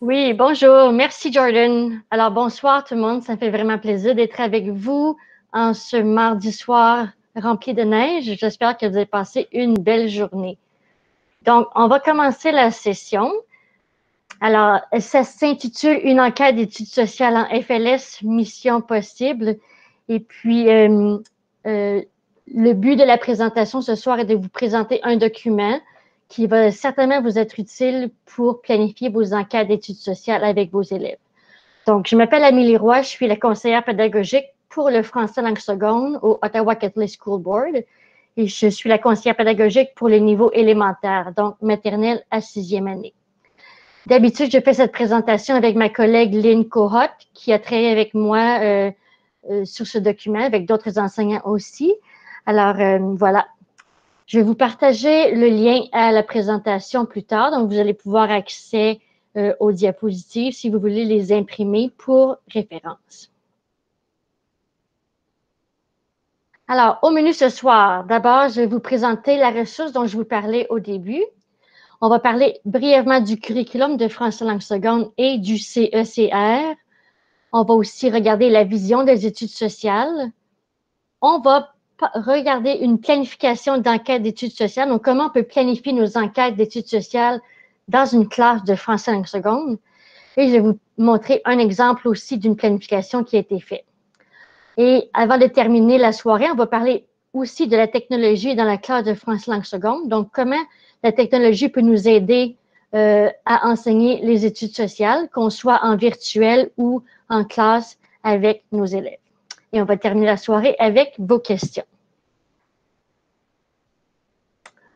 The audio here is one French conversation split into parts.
Oui, bonjour. Merci, Jordan. Alors, bonsoir tout le monde. Ça me fait vraiment plaisir d'être avec vous en ce mardi soir rempli de neige. J'espère que vous avez passé une belle journée. Donc, on va commencer la session. Alors, ça s'intitule Une enquête d'études sociales en FLS, mission possible. Et puis, le but de la présentation ce soir est de vous présenter un document qui va certainement vous être utile pour planifier vos enquêtes d'études sociales avec vos élèves. Donc, je m'appelle Amélie Roy, je suis la conseillère pédagogique pour le français langue seconde au Ottawa Catholic School Board et je suis la conseillère pédagogique pour les niveaux élémentaires, donc maternelle à 6e année. D'habitude, je fais cette présentation avec ma collègue Lynn Kohut, qui a travaillé avec moi sur ce document, avec d'autres enseignants aussi. Alors, voilà. Je vais vous partager le lien à la présentation plus tard, donc vous allez pouvoir accéder aux diapositives si vous voulez les imprimer pour référence. Alors, au menu ce soir, d'abord, je vais vous présenter la ressource dont je vous parlais au début. On va parler brièvement du curriculum de français langue seconde et du CECR. On va aussi regarder la vision des études sociales. On va regarder une planification d'enquête d'études sociales. Donc, comment on peut planifier nos enquêtes d'études sociales dans une classe de français langue seconde. Et je vais vous montrer un exemple aussi d'une planification qui a été faite. Et avant de terminer la soirée, on va parler aussi de la technologie dans la classe de français langue seconde. Donc, comment la technologie peut nous aider à enseigner les études sociales, qu'on soit en virtuel ou en classe avec nos élèves. Et on va terminer la soirée avec vos questions.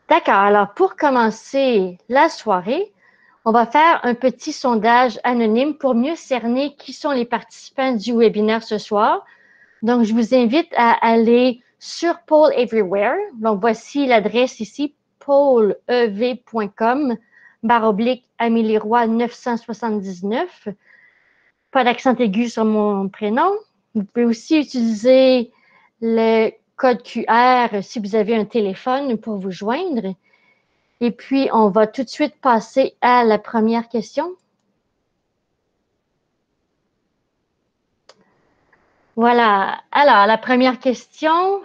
D'accord, alors pour commencer la soirée, on va faire un petit sondage anonyme pour mieux cerner qui sont les participants du webinaire ce soir. Donc, je vous invite à aller sur Poll Everywhere. Donc, voici l'adresse ici, pollev.com/Amélie Roy 979. Pas d'accent aigu sur mon prénom. Vous pouvez aussi utiliser le code QR si vous avez un téléphone pour vous joindre. Et puis, on va tout de suite passer à la première question. Voilà. Alors, la première question,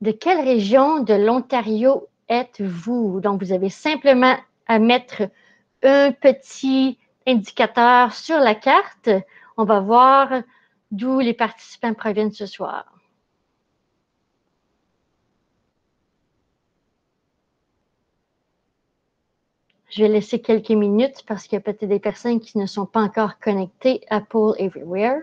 de quelle région de l'Ontario êtes-vous? Donc, vous avez simplement à mettre un petit indicateur sur la carte. On va voir d'où les participants proviennent ce soir. Je vais laisser quelques minutes parce qu'il y a peut-être des personnes qui ne sont pas encore connectées à Poll Everywhere.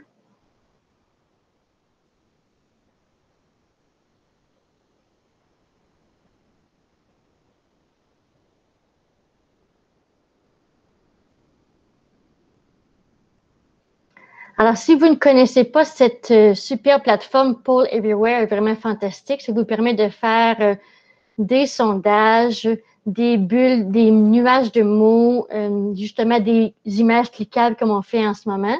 Alors, si vous ne connaissez pas cette super plateforme, Poll Everywhere est vraiment fantastique. Ça vous permet de faire des sondages, des bulles, des nuages de mots, justement des images cliquables comme on fait en ce moment.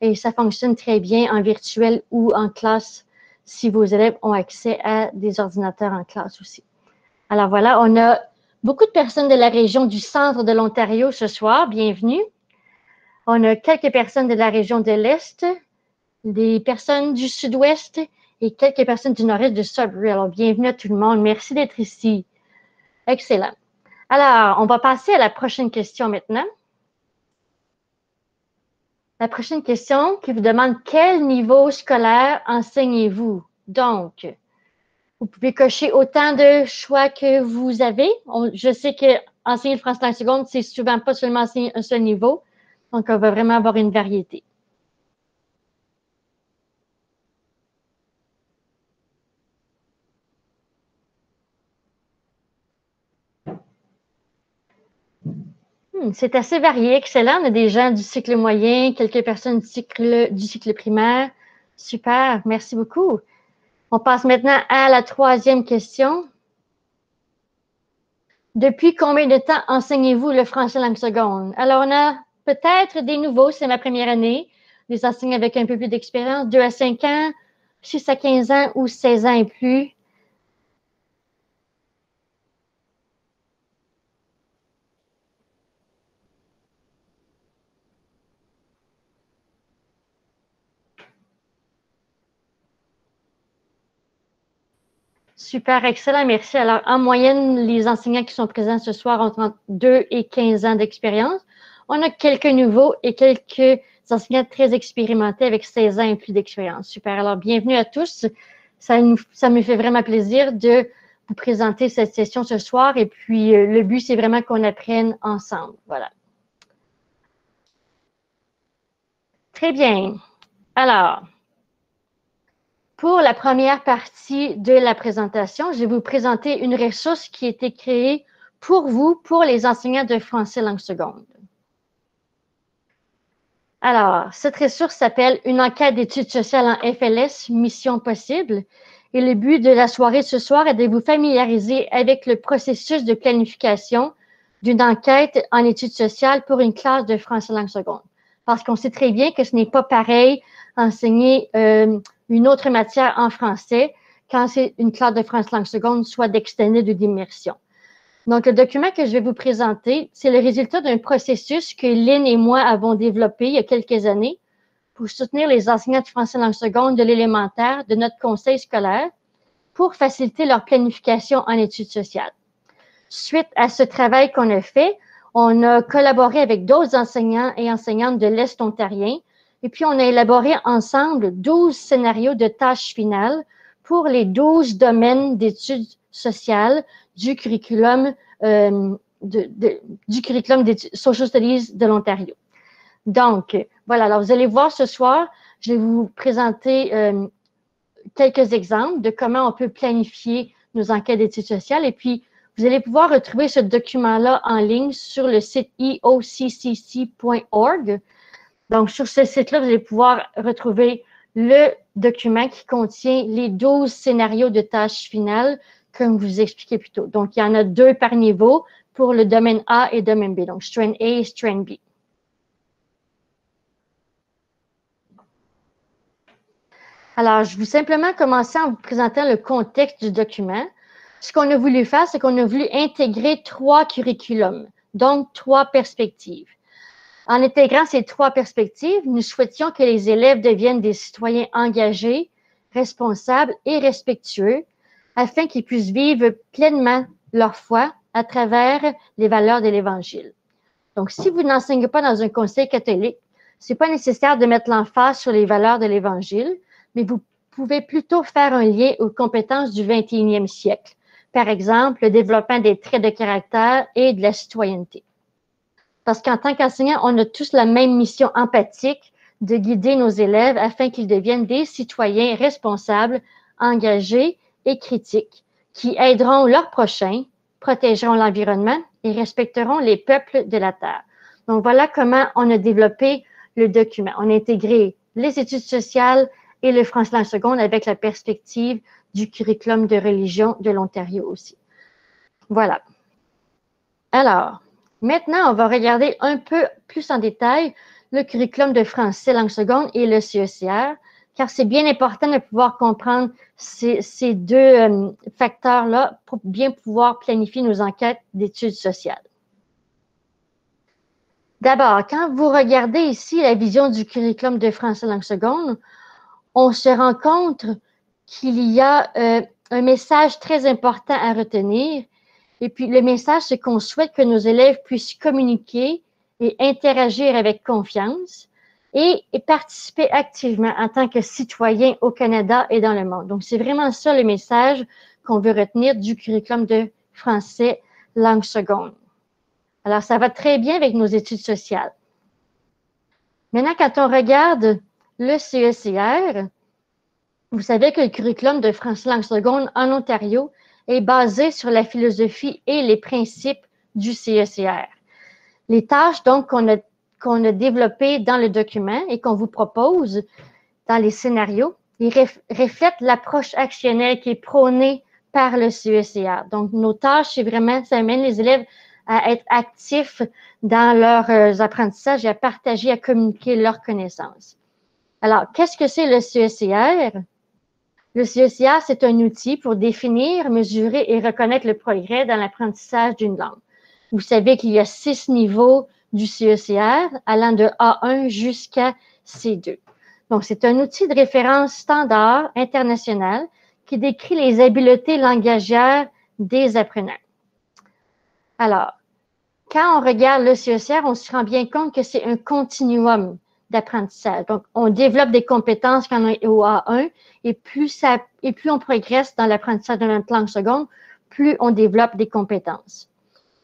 Et ça fonctionne très bien en virtuel ou en classe si vos élèves ont accès à des ordinateurs en classe aussi. Alors voilà, on a beaucoup de personnes de la région du centre de l'Ontario ce soir. Bienvenue. On a quelques personnes de la région de l'Est, des personnes du Sud-Ouest et quelques personnes du Nord-Est de Sudbury. Alors, bienvenue à tout le monde. Merci d'être ici. Excellent. Alors, on va passer à la prochaine question maintenant. La prochaine question qui vous demande quel niveau scolaire enseignez-vous? Donc, vous pouvez cocher autant de choix que vous avez. Je sais que enseigner le français en seconde, c'est souvent pas seulement enseigner un seul niveau. Donc, on va vraiment avoir une variété. C'est assez varié, excellent. On a des gens du cycle moyen, quelques personnes du cycle primaire. Super, merci beaucoup. On passe maintenant à la troisième question. Depuis combien de temps enseignez-vous le français langue seconde? Alors, on a peut-être des nouveaux, c'est ma première année, des enseignants avec un peu plus d'expérience, 2 à 5 ans, 6 à 15 ans ou 16 ans et plus. Super, excellent, merci. Alors, en moyenne, les enseignants qui sont présents ce soir ont entre 2 et 15 ans d'expérience. On a quelques nouveaux et quelques enseignants très expérimentés avec 16 ans et plus d'expérience. Super, alors bienvenue à tous. Ça me fait vraiment plaisir de vous présenter cette session ce soir et puis le but, c'est vraiment qu'on apprenne ensemble. Voilà. Très bien. Alors, pour la première partie de la présentation, je vais vous présenter une ressource qui a été créée pour vous, pour les enseignants de français langue seconde. Alors, cette ressource s'appelle « Une enquête d'études sociales en FLS, mission possible ». Et le but de la soirée ce soir est de vous familiariser avec le processus de planification d'une enquête en études sociales pour une classe de français langue seconde. Parce qu'on sait très bien que ce n'est pas pareil enseigner une autre matière en français quand c'est une classe de français langue seconde, soit d'extended ou d'immersion. Donc, le document que je vais vous présenter, c'est le résultat d'un processus que Lynn et moi avons développé il y a quelques années pour soutenir les enseignants de français langue seconde de l'élémentaire de notre conseil scolaire pour faciliter leur planification en études sociales. Suite à ce travail qu'on a fait, on a collaboré avec d'autres enseignants et enseignantes de l'Est ontarien et puis on a élaboré ensemble 12 scénarios de tâches finales pour les 12 domaines d'études sociales du curriculum des Social Studies de l'Ontario. Donc, voilà, alors vous allez voir ce soir, je vais vous présenter quelques exemples de comment on peut planifier nos enquêtes d'études sociales et puis vous allez pouvoir retrouver ce document-là en ligne sur le site eoccc.org. Donc, sur ce site-là, vous allez pouvoir retrouver le document qui contient les 12 scénarios de tâches finales comme je vous expliquais plus tôt. Donc, il y en a 2 par niveau pour le domaine A et domaine B, donc Strand A et Strand B. Alors, je vais simplement commencer en vous présentant le contexte du document. Ce qu'on a voulu faire, c'est qu'on a voulu intégrer 3 curriculums, donc 3 perspectives. En intégrant ces 3 perspectives, nous souhaitions que les élèves deviennent des citoyens engagés, responsables et respectueux afin qu'ils puissent vivre pleinement leur foi à travers les valeurs de l'Évangile. Donc, si vous n'enseignez pas dans un conseil catholique, ce n'est pas nécessaire de mettre l'emphase sur les valeurs de l'Évangile, mais vous pouvez plutôt faire un lien aux compétences du 21e siècle. Par exemple, le développement des traits de caractère et de la citoyenneté. Parce qu'en tant qu'enseignant, on a tous la même mission empathique de guider nos élèves afin qu'ils deviennent des citoyens responsables, engagés et critiques, qui aideront leurs prochains, protégeront l'environnement et respecteront les peuples de la Terre. Donc, voilà comment on a développé le document. On a intégré les études sociales et le français langue seconde avec la perspective du curriculum de religion de l'Ontario aussi. Voilà. Alors, maintenant, on va regarder un peu plus en détail le curriculum de français langue seconde et le CECR, car c'est bien important de pouvoir comprendre ces 2 facteurs-là pour bien pouvoir planifier nos enquêtes d'études sociales. D'abord, quand vous regardez ici la vision du curriculum de français langue seconde, on se rend compte qu'il y a un message très important à retenir. Et puis, le message, c'est qu'on souhaite que nos élèves puissent communiquer et interagir avec confiance et participer activement en tant que citoyens au Canada et dans le monde. Donc, c'est vraiment ça le message qu'on veut retenir du curriculum de français langue seconde. Alors, ça va très bien avec nos études sociales. Maintenant, quand on regarde le CECR, vous savez que le curriculum de français langue seconde en Ontario est basé sur la philosophie et les principes du CECR. Les tâches, donc, qu'on a développées dans le document et qu'on vous propose dans les scénarios, ils reflètent l'approche actionnelle qui est prônée par le CECR. Donc, nos tâches, c'est vraiment, ça amène les élèves à être actifs dans leurs apprentissages et à partager, à communiquer leurs connaissances. Alors, qu'est-ce que c'est le CECR? Le CECR, c'est un outil pour définir, mesurer et reconnaître le progrès dans l'apprentissage d'une langue. Vous savez qu'il y a 6 niveaux du CECR, allant de A1 jusqu'à C2. Donc, c'est un outil de référence standard international qui qui décrit les habiletés langagières des apprenants. Alors, quand on regarde le CECR, on se rend bien compte que c'est un continuum d'apprentissage. Donc, on développe des compétences quand on est au A1 et plus on progresse dans l'apprentissage de notre langue seconde, plus on développe des compétences.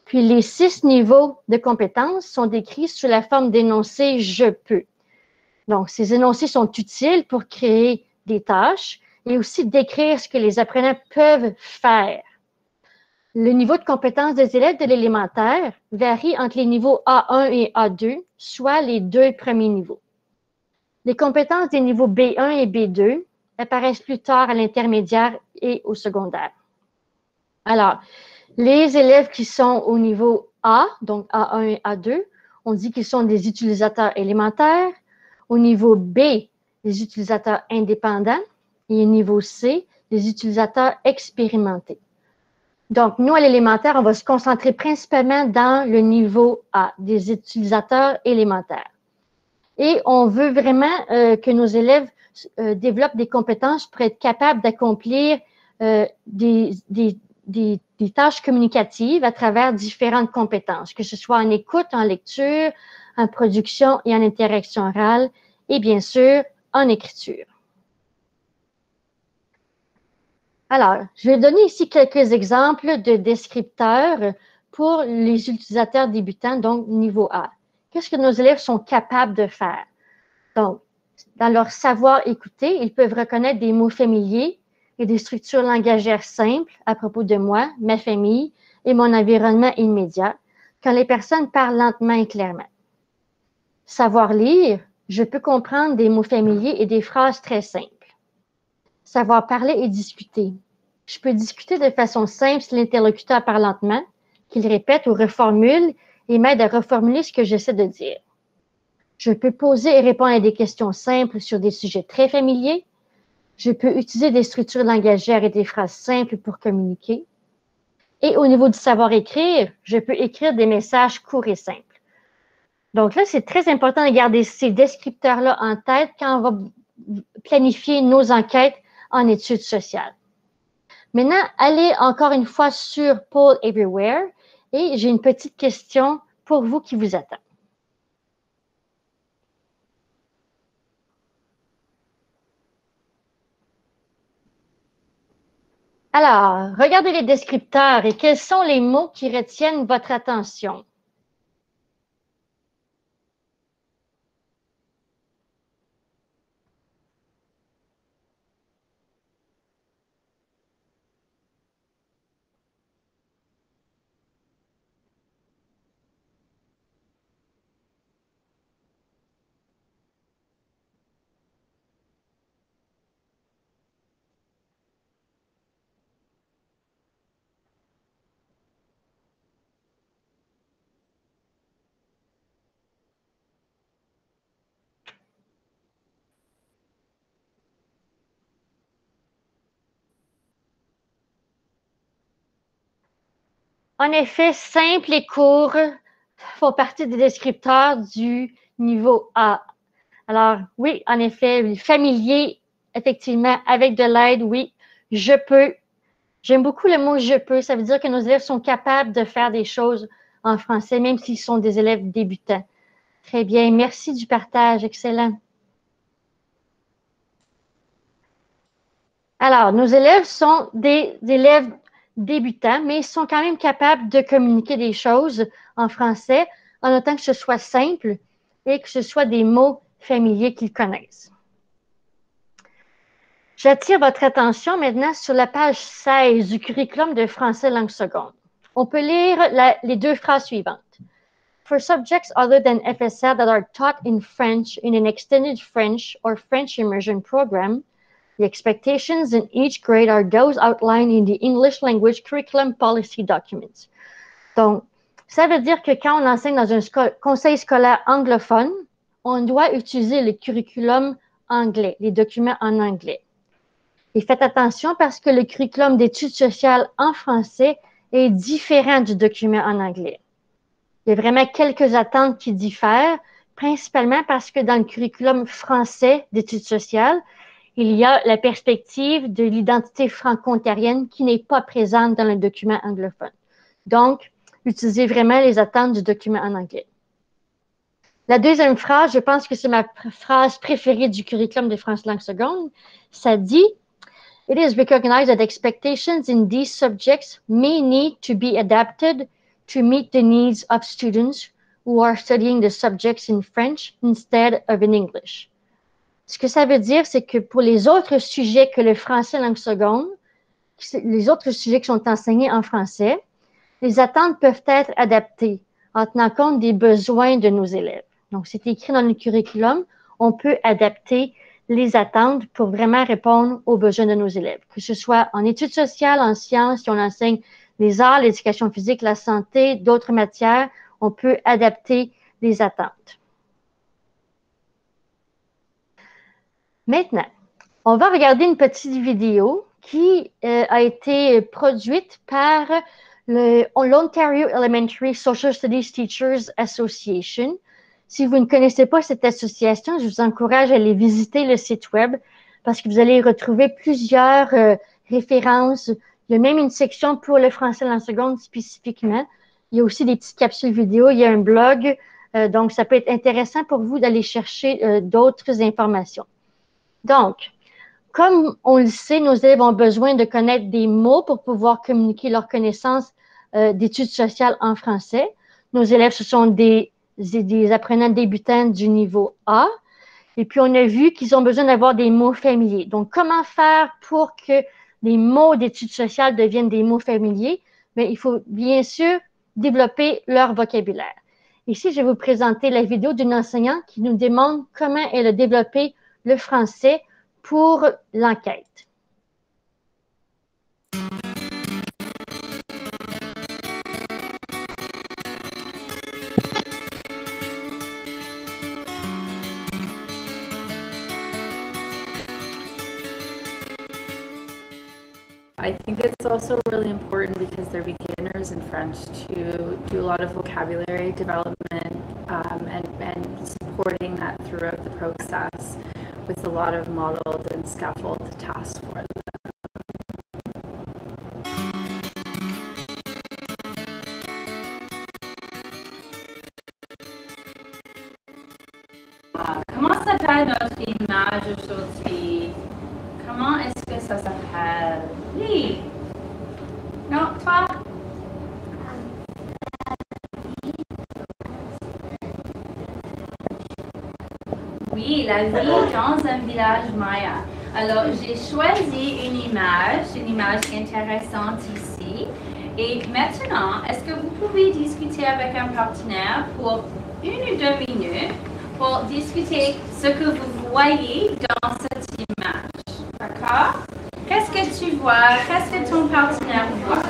Puis, les 6 niveaux de compétences sont décrits sous la forme d'énoncés « je peux ». Donc, ces énoncés sont utiles pour créer des tâches et aussi décrire ce que les apprenants peuvent faire. Le niveau de compétence des élèves de l'élémentaire varie entre les niveaux A1 et A2, soit les 2 premiers niveaux. Les compétences des niveaux B1 et B2 apparaissent plus tard à l'intermédiaire et au secondaire. Alors, les élèves qui sont au niveau A, donc A1 et A2, on dit qu'ils sont des utilisateurs élémentaires. Au niveau B, des utilisateurs indépendants. Et au niveau C, des utilisateurs expérimentés. Donc, nous, à l'élémentaire, on va se concentrer principalement dans le niveau A, des utilisateurs élémentaires. Et on veut vraiment que nos élèves développent des compétences pour être capables d'accomplir des tâches communicatives à travers différentes compétences, que ce soit en écoute, en lecture, en production et en interaction orale, et bien sûr, en écriture. Alors, je vais donner ici quelques exemples de descripteurs pour les utilisateurs débutants, donc niveau A. Qu'est-ce que nos élèves sont capables de faire? Donc, dans leur savoir écouter, ils peuvent reconnaître des mots familiers et des structures langagières simples à propos de moi, ma famille et mon environnement immédiat, quand les personnes parlent lentement et clairement. Savoir lire, je peux comprendre des mots familiers et des phrases très simples. Savoir parler et discuter. Je peux discuter de façon simple si l'interlocuteur parle lentement, qu'il répète ou reformule et m'aide à reformuler ce que j'essaie de dire. Je peux poser et répondre à des questions simples sur des sujets très familiers. Je peux utiliser des structures langagières et des phrases simples pour communiquer. Et au niveau du savoir écrire, je peux écrire des messages courts et simples. Donc là, c'est très important de garder ces descripteurs-là en tête quand on va planifier nos enquêtes en études sociales. Maintenant, allez encore une fois sur Poll Everywhere et j'ai une petite question pour vous qui vous attend. Alors, regardez les descripteurs et quels sont les mots qui retiennent votre attention. En effet, simple et court font partie des descripteurs du niveau A. Alors, oui, en effet, familier, effectivement, avec de l'aide, oui, je peux. J'aime beaucoup le mot « je peux ». Ça veut dire que nos élèves sont capables de faire des choses en français, même s'ils sont des élèves débutants. Très bien. Merci du partage. Excellent. Alors, nos élèves sont des élèves débutants, mais ils sont quand même capables de communiquer des choses en français en autant que ce soit simple et que ce soit des mots familiers qu'ils connaissent. J'attire votre attention maintenant sur la page 16 du curriculum de français langue seconde. On peut lire les 2 phrases suivantes. For subjects other than FSL that are taught in French in an extended French or French immersion program, the expectations in each grade are those outlined in the English language curriculum policy documents. Donc, ça veut dire que quand on enseigne dans un conseil scolaire anglophone, on doit utiliser le curriculum anglais, les documents en anglais. Et faites attention parce que le curriculum d'études sociales en français est différent du document en anglais. Il y a vraiment quelques attentes qui diffèrent, principalement parce que dans le curriculum français d'études sociales, il y a la perspective de l'identité franco-ontarienne qui n'est pas présente dans le document anglophone. Donc, utilisez vraiment les attentes du document en anglais. La deuxième phrase, je pense que c'est ma phrase préférée du curriculum de France langue seconde. Ça dit It is recognized that expectations in these subjects may need to be adapted to meet the needs of students who are studying the subjects in French instead of in English. Ce que ça veut dire, c'est que pour les autres sujets que le français langue seconde, les autres sujets qui sont enseignés en français, les attentes peuvent être adaptées en tenant compte des besoins de nos élèves. Donc, c'est écrit dans le curriculum, on peut adapter les attentes pour vraiment répondre aux besoins de nos élèves, que ce soit en études sociales, en sciences, si on enseigne les arts, l'éducation physique, la santé, d'autres matières, on peut adapter les attentes. Maintenant, on va regarder une petite vidéo qui a été produite par l'Ontario Elementary Social Studies Teachers Association. Si vous ne connaissez pas cette association, je vous encourage à aller visiter le site web parce que vous allez retrouver plusieurs références. Il y a même une section pour le français en seconde spécifiquement. Il y a aussi des petites capsules vidéo. Il y a un blog. Donc, ça peut être intéressant pour vous d'aller chercher d'autres informations. Donc, comme on le sait, nos élèves ont besoin de connaître des mots pour pouvoir communiquer leurs connaissances d'études sociales en français. Nos élèves, ce sont des apprenants débutants du niveau A. Et puis, on a vu qu'ils ont besoin d'avoir des mots familiers. Donc, comment faire pour que les mots d'études sociales deviennent des mots familiers? Bien, il faut bien sûr développer leur vocabulaire. Ici, je vais vous présenter la vidéo d'une enseignante qui nous demande comment elle a développé le français pour l'enquête. I think it's also really important because they're beginners in French to do a lot of vocabulary development and supporting that throughout the process with a lot of modeled and scaffolded tasks for them. Comment s'appelle notre image aujourd'hui? Comment est-ce que ça s'appelle? Oui. Non, toi? Oui, la vie dans un village maya. Alors, j'ai choisi une image intéressante ici. Et maintenant, est-ce que vous pouvez discuter avec un partenaire pour 1 ou 2 minutes pour discuter ce que vous voyez dans cette image? D'accord? Qu'est-ce que tu vois? Qu'est-ce que ton partenaire voit?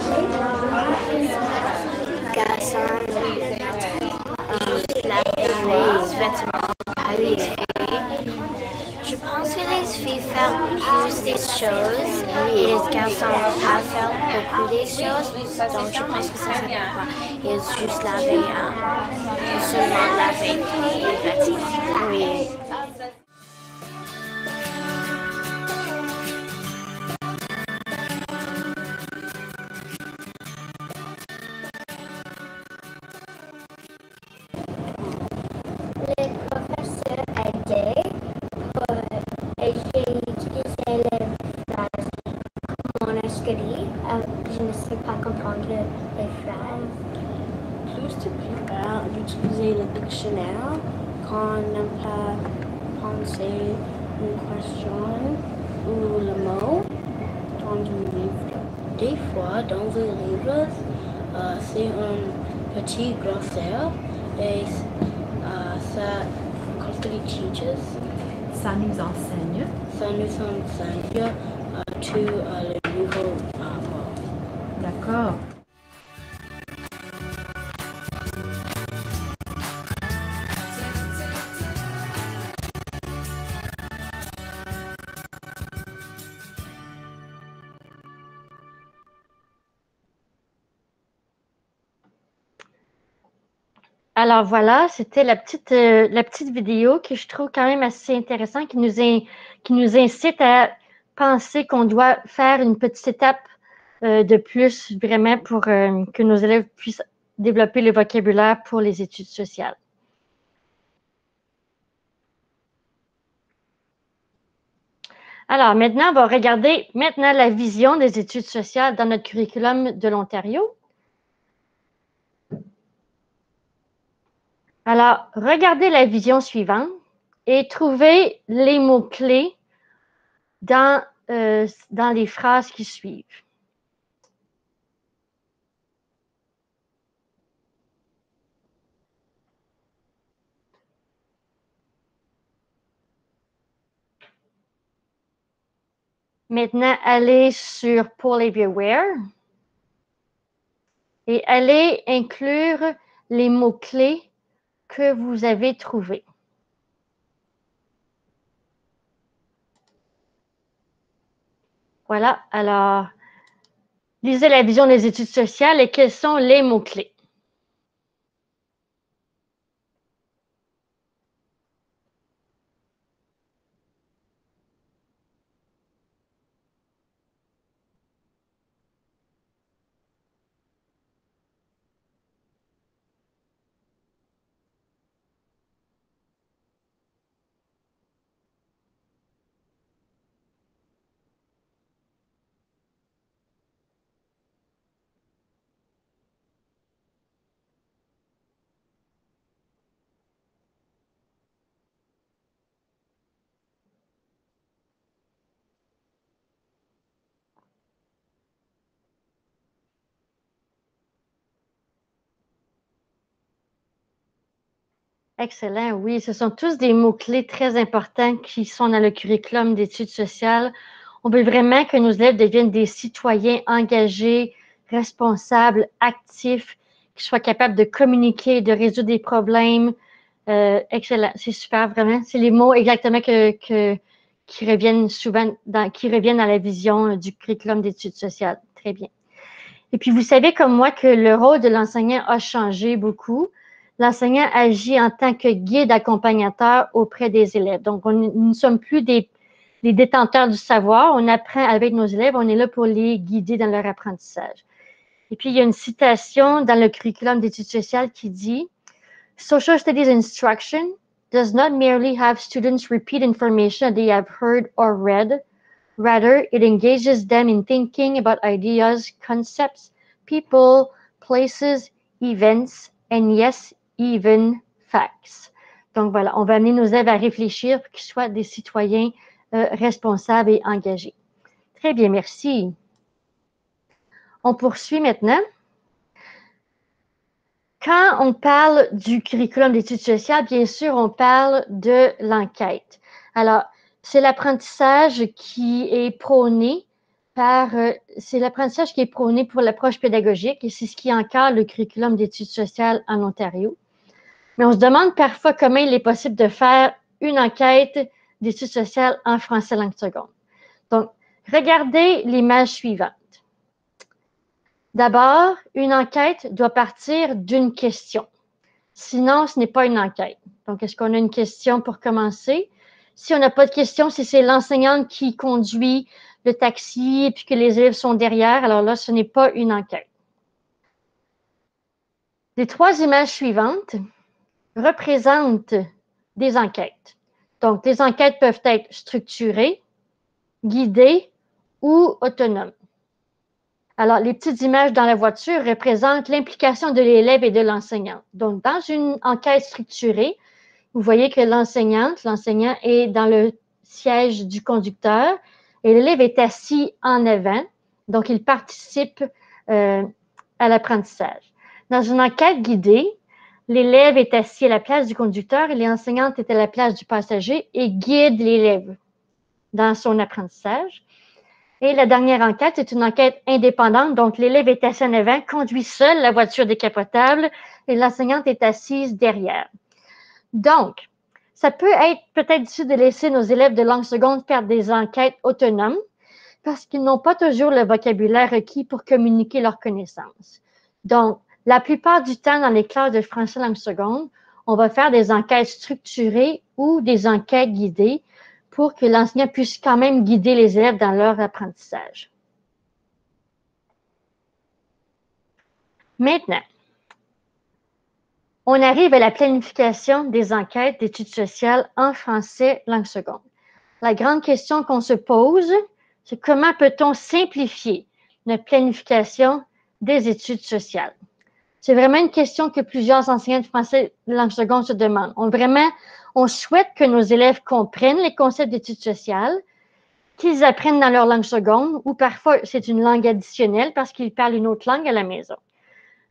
Garçon, les vêtements, les filles. Je pense que les filles font plus des choses et les garçons pas faire beaucoup des choses. Donc je pense que ça ne va pas. Ils juste laver, seulement laver les vêtements. Oui. Les professeurs aidaient pour utiliser les phrases monoscolaires. Je ne sais pas comprendre les phrases. Plus tu préfères d'utiliser le dictionnaire quand on n'a pas pensé une question ou le mot dans un livre. Des fois, dans un livre, c'est un petit glossaire et ça, quand les teachers, Ça nous enseigne. ça nous enseigne tout le nouveau mot. D'accord. Alors voilà, c'était la petite vidéo que je trouve quand même assez intéressante, qui nous incite à penser qu'on doit faire une petite étape de plus vraiment pour que nos élèves puissent développer le vocabulaire pour les études sociales. Alors maintenant, on va regarder maintenant la vision des études sociales dans notre curriculum de l'Ontario. Alors, regardez la vision suivante et trouvez les mots-clés dans les phrases qui suivent. Maintenant, allez sur Poorly Aware et allez inclure les mots-clés que vous avez trouvés. Voilà, alors, lisez la vision des études sociales et quels sont les mots-clés. Excellent, oui, ce sont tous des mots-clés très importants qui sont dans le curriculum d'études sociales. On veut vraiment que nos élèves deviennent des citoyens engagés, responsables, actifs, qui soient capables de communiquer, de résoudre des problèmes. Excellent, c'est super, vraiment. C'est les mots exactement qui reviennent souvent qui reviennent dans la vision du curriculum d'études sociales. Très bien. Et puis, vous savez comme moi que le rôle de l'enseignant a changé beaucoup. L'enseignant agit en tant que guide accompagnateur auprès des élèves. Donc, nous ne sommes plus les détenteurs du savoir. On apprend avec nos élèves. On est là pour les guider dans leur apprentissage. Et puis, il y a une citation dans le curriculum d'études sociales qui dit « Social Studies instruction does not merely have students repeat information they have heard or read. Rather, it engages them in thinking about ideas, concepts, people, places, events, and yes, even facts. » Donc voilà, on va amener nos élèves à réfléchir pour qu'ils soient des citoyens responsables et engagés. Très bien, merci. On poursuit maintenant. Quand on parle du curriculum d'études sociales, bien sûr, on parle de l'enquête. Alors, c'est l'apprentissage qui est prôné pour l'approche pédagogique et c'est ce qui encadre le curriculum d'études sociales en Ontario. Mais on se demande parfois comment il est possible de faire une enquête d'études sociales en français langue seconde. Donc, regardez l'image suivante. D'abord, une enquête doit partir d'une question. Sinon, ce n'est pas une enquête. Donc, est-ce qu'on a une question pour commencer? Si on n'a pas de question, si c'est l'enseignante qui conduit le taxi et puis que les élèves sont derrière, alors là, ce n'est pas une enquête. Les trois images suivantes représentent des enquêtes. Donc, les enquêtes peuvent être structurées, guidées ou autonomes. Alors, les petites images dans la voiture représentent l'implication de l'élève et de l'enseignant. Donc, dans une enquête structurée, vous voyez que l'enseignant est dans le siège du conducteur et l'élève est assis en avant. Donc, il participe à l'apprentissage. Dans une enquête guidée, l'élève est assis à la place du conducteur et l'enseignante est à la place du passager et guide l'élève dans son apprentissage. Et la dernière enquête, c'est une enquête indépendante. Donc, l'élève est assis en avant, conduit seul la voiture décapotable et l'enseignante est assise derrière. Donc, ça peut être peut-être difficile de laisser nos élèves de langue seconde faire des enquêtes autonomes parce qu'ils n'ont pas toujours le vocabulaire requis pour communiquer leurs connaissances. Donc, La plupart du temps, dans les classes de français langue seconde, on va faire des enquêtes structurées ou des enquêtes guidées pour que l'enseignant puisse quand même guider les élèves dans leur apprentissage. Maintenant, on arrive à la planification des enquêtes d'études sociales en français langue seconde. La grande question qu'on se pose, c'est comment peut-on simplifier notre planification des études sociales? C'est vraiment une question que plusieurs enseignants de français langue seconde se demandent. On souhaite que nos élèves comprennent les concepts d'études sociales, qu'ils apprennent dans leur langue seconde, ou parfois c'est une langue additionnelle parce qu'ils parlent une autre langue à la maison.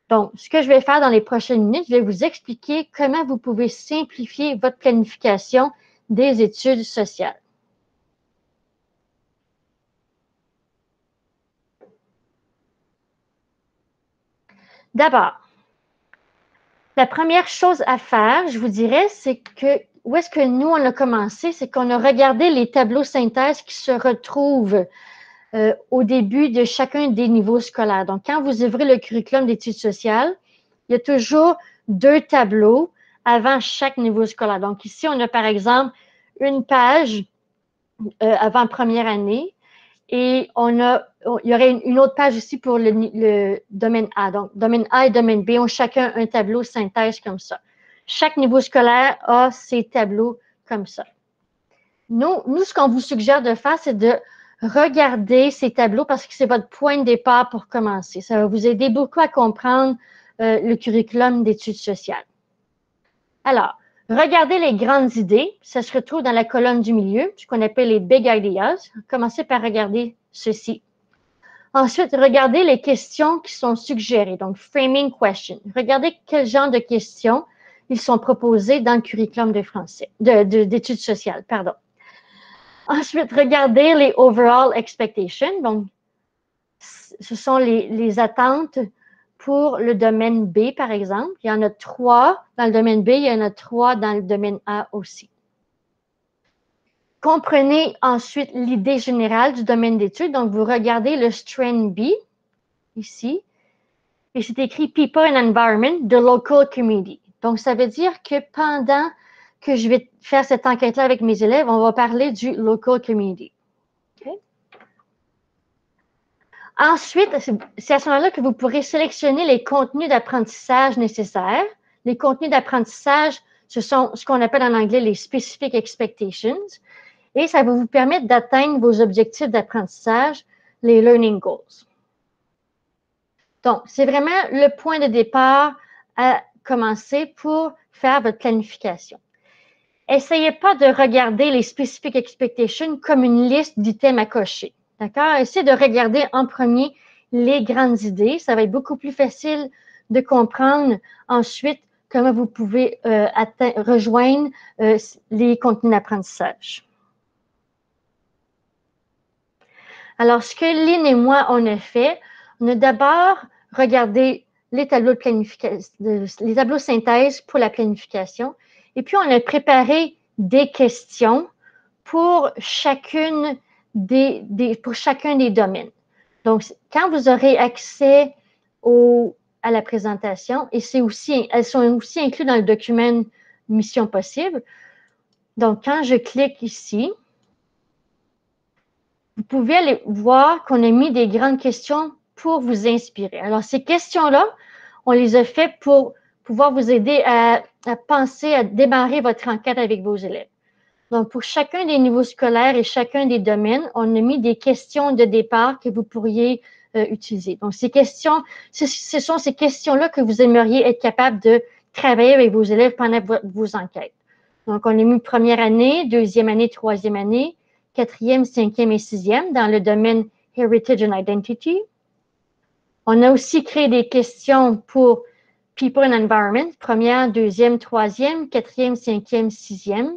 Donc, ce que je vais faire dans les prochaines minutes, je vais vous expliquer comment vous pouvez simplifier votre planification des études sociales. D'abord, la première chose à faire, je vous dirais, c'est que où est-ce que nous, on a commencé, c'est qu'on a regardé les tableaux synthèse qui se retrouvent au début de chacun des niveaux scolaires. Donc, quand vous ouvrez le curriculum d'études sociales, il y a toujours 2 tableaux avant chaque niveau scolaire. Donc, ici, on a par exemple une page avant première année et il y aurait une autre page aussi pour le domaine A. Donc, domaine A et domaine B ont chacun un tableau synthèse comme ça. Chaque niveau scolaire a ses tableaux comme ça. Nous, ce qu'on vous suggère de faire, c'est de regarder ces tableaux parce que c'est votre point de départ pour commencer. Ça va vous aider beaucoup à comprendre le curriculum d'études sociales. Alors, regardez les grandes idées. Ça se retrouve dans la colonne du milieu, ce qu'on appelle les big ideas. Commencez par regarder ceci. Ensuite, regardez les questions qui sont suggérées, donc framing questions. Regardez quel genre de questions ils sont proposés dans le curriculum de français, d'études sociales, pardon. Ensuite, regardez les overall expectations. Donc, ce sont les attentes pour le domaine B, par exemple. Il y en a 3 dans le domaine B, il y en a 3 dans le domaine A aussi. Comprenez ensuite l'idée générale du domaine d'études. Donc, vous regardez le strand B, ici, et c'est écrit People and Environment, the Local Community. Donc, ça veut dire que pendant que je vais faire cette enquête-là avec mes élèves, on va parler du Local Community. Okay? Ensuite, c'est à ce moment-là que vous pourrez sélectionner les contenus d'apprentissage nécessaires. Les contenus d'apprentissage, ce sont ce qu'on appelle en anglais les Specific Expectations. Et ça va vous permettre d'atteindre vos objectifs d'apprentissage, les Learning Goals. Donc, c'est vraiment le point de départ à commencer pour faire votre planification. Essayez pas de regarder les Specific Expectations comme une liste d'items à cocher. D'accord? Essayez de regarder en premier les grandes idées. Ça va être beaucoup plus facile de comprendre ensuite comment vous pouvez rejoindre les contenus d'apprentissage. Alors, ce que Lynn et moi, on a fait, on a d'abord regardé les tableaux de planification, les tableaux synthèse pour la planification. Et puis, on a préparé des questions pour chacun des domaines. Donc, quand vous aurez accès à la présentation, et elles sont aussi incluses dans le document Mission Possible. Donc, quand je clique ici, vous pouvez aller voir qu'on a mis des grandes questions pour vous inspirer. Alors, ces questions-là, on les a faites pour pouvoir vous aider à penser, à démarrer votre enquête avec vos élèves. Donc, pour chacun des niveaux scolaires et chacun des domaines, on a mis des questions de départ que vous pourriez utiliser. Donc, ces questions, ce sont ces questions-là que vous aimeriez être capable de travailler avec vos élèves pendant vos enquêtes. Donc, on a mis première année, deuxième année, troisième année, quatrième, cinquième et sixième dans le domaine Heritage and Identity. On a aussi créé des questions pour People and Environment, première, deuxième, troisième, quatrième, cinquième, sixième.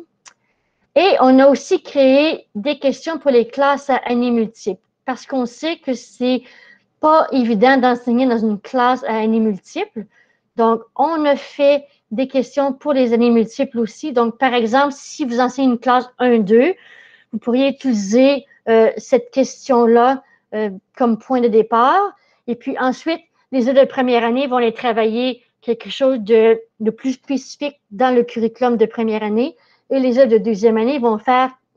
Et on a aussi créé des questions pour les classes à années multiples, parce qu'on sait que c'est pas évident d'enseigner dans une classe à années multiples. Donc, on a fait des questions pour les années multiples aussi. Donc, par exemple, si vous enseignez une classe 1-2, vous pourriez utiliser cette question-là comme point de départ. Et puis ensuite, Les élèves de première année vont aller travailler quelque chose de plus spécifique dans le curriculum de première année. Et les élèves de deuxième année vont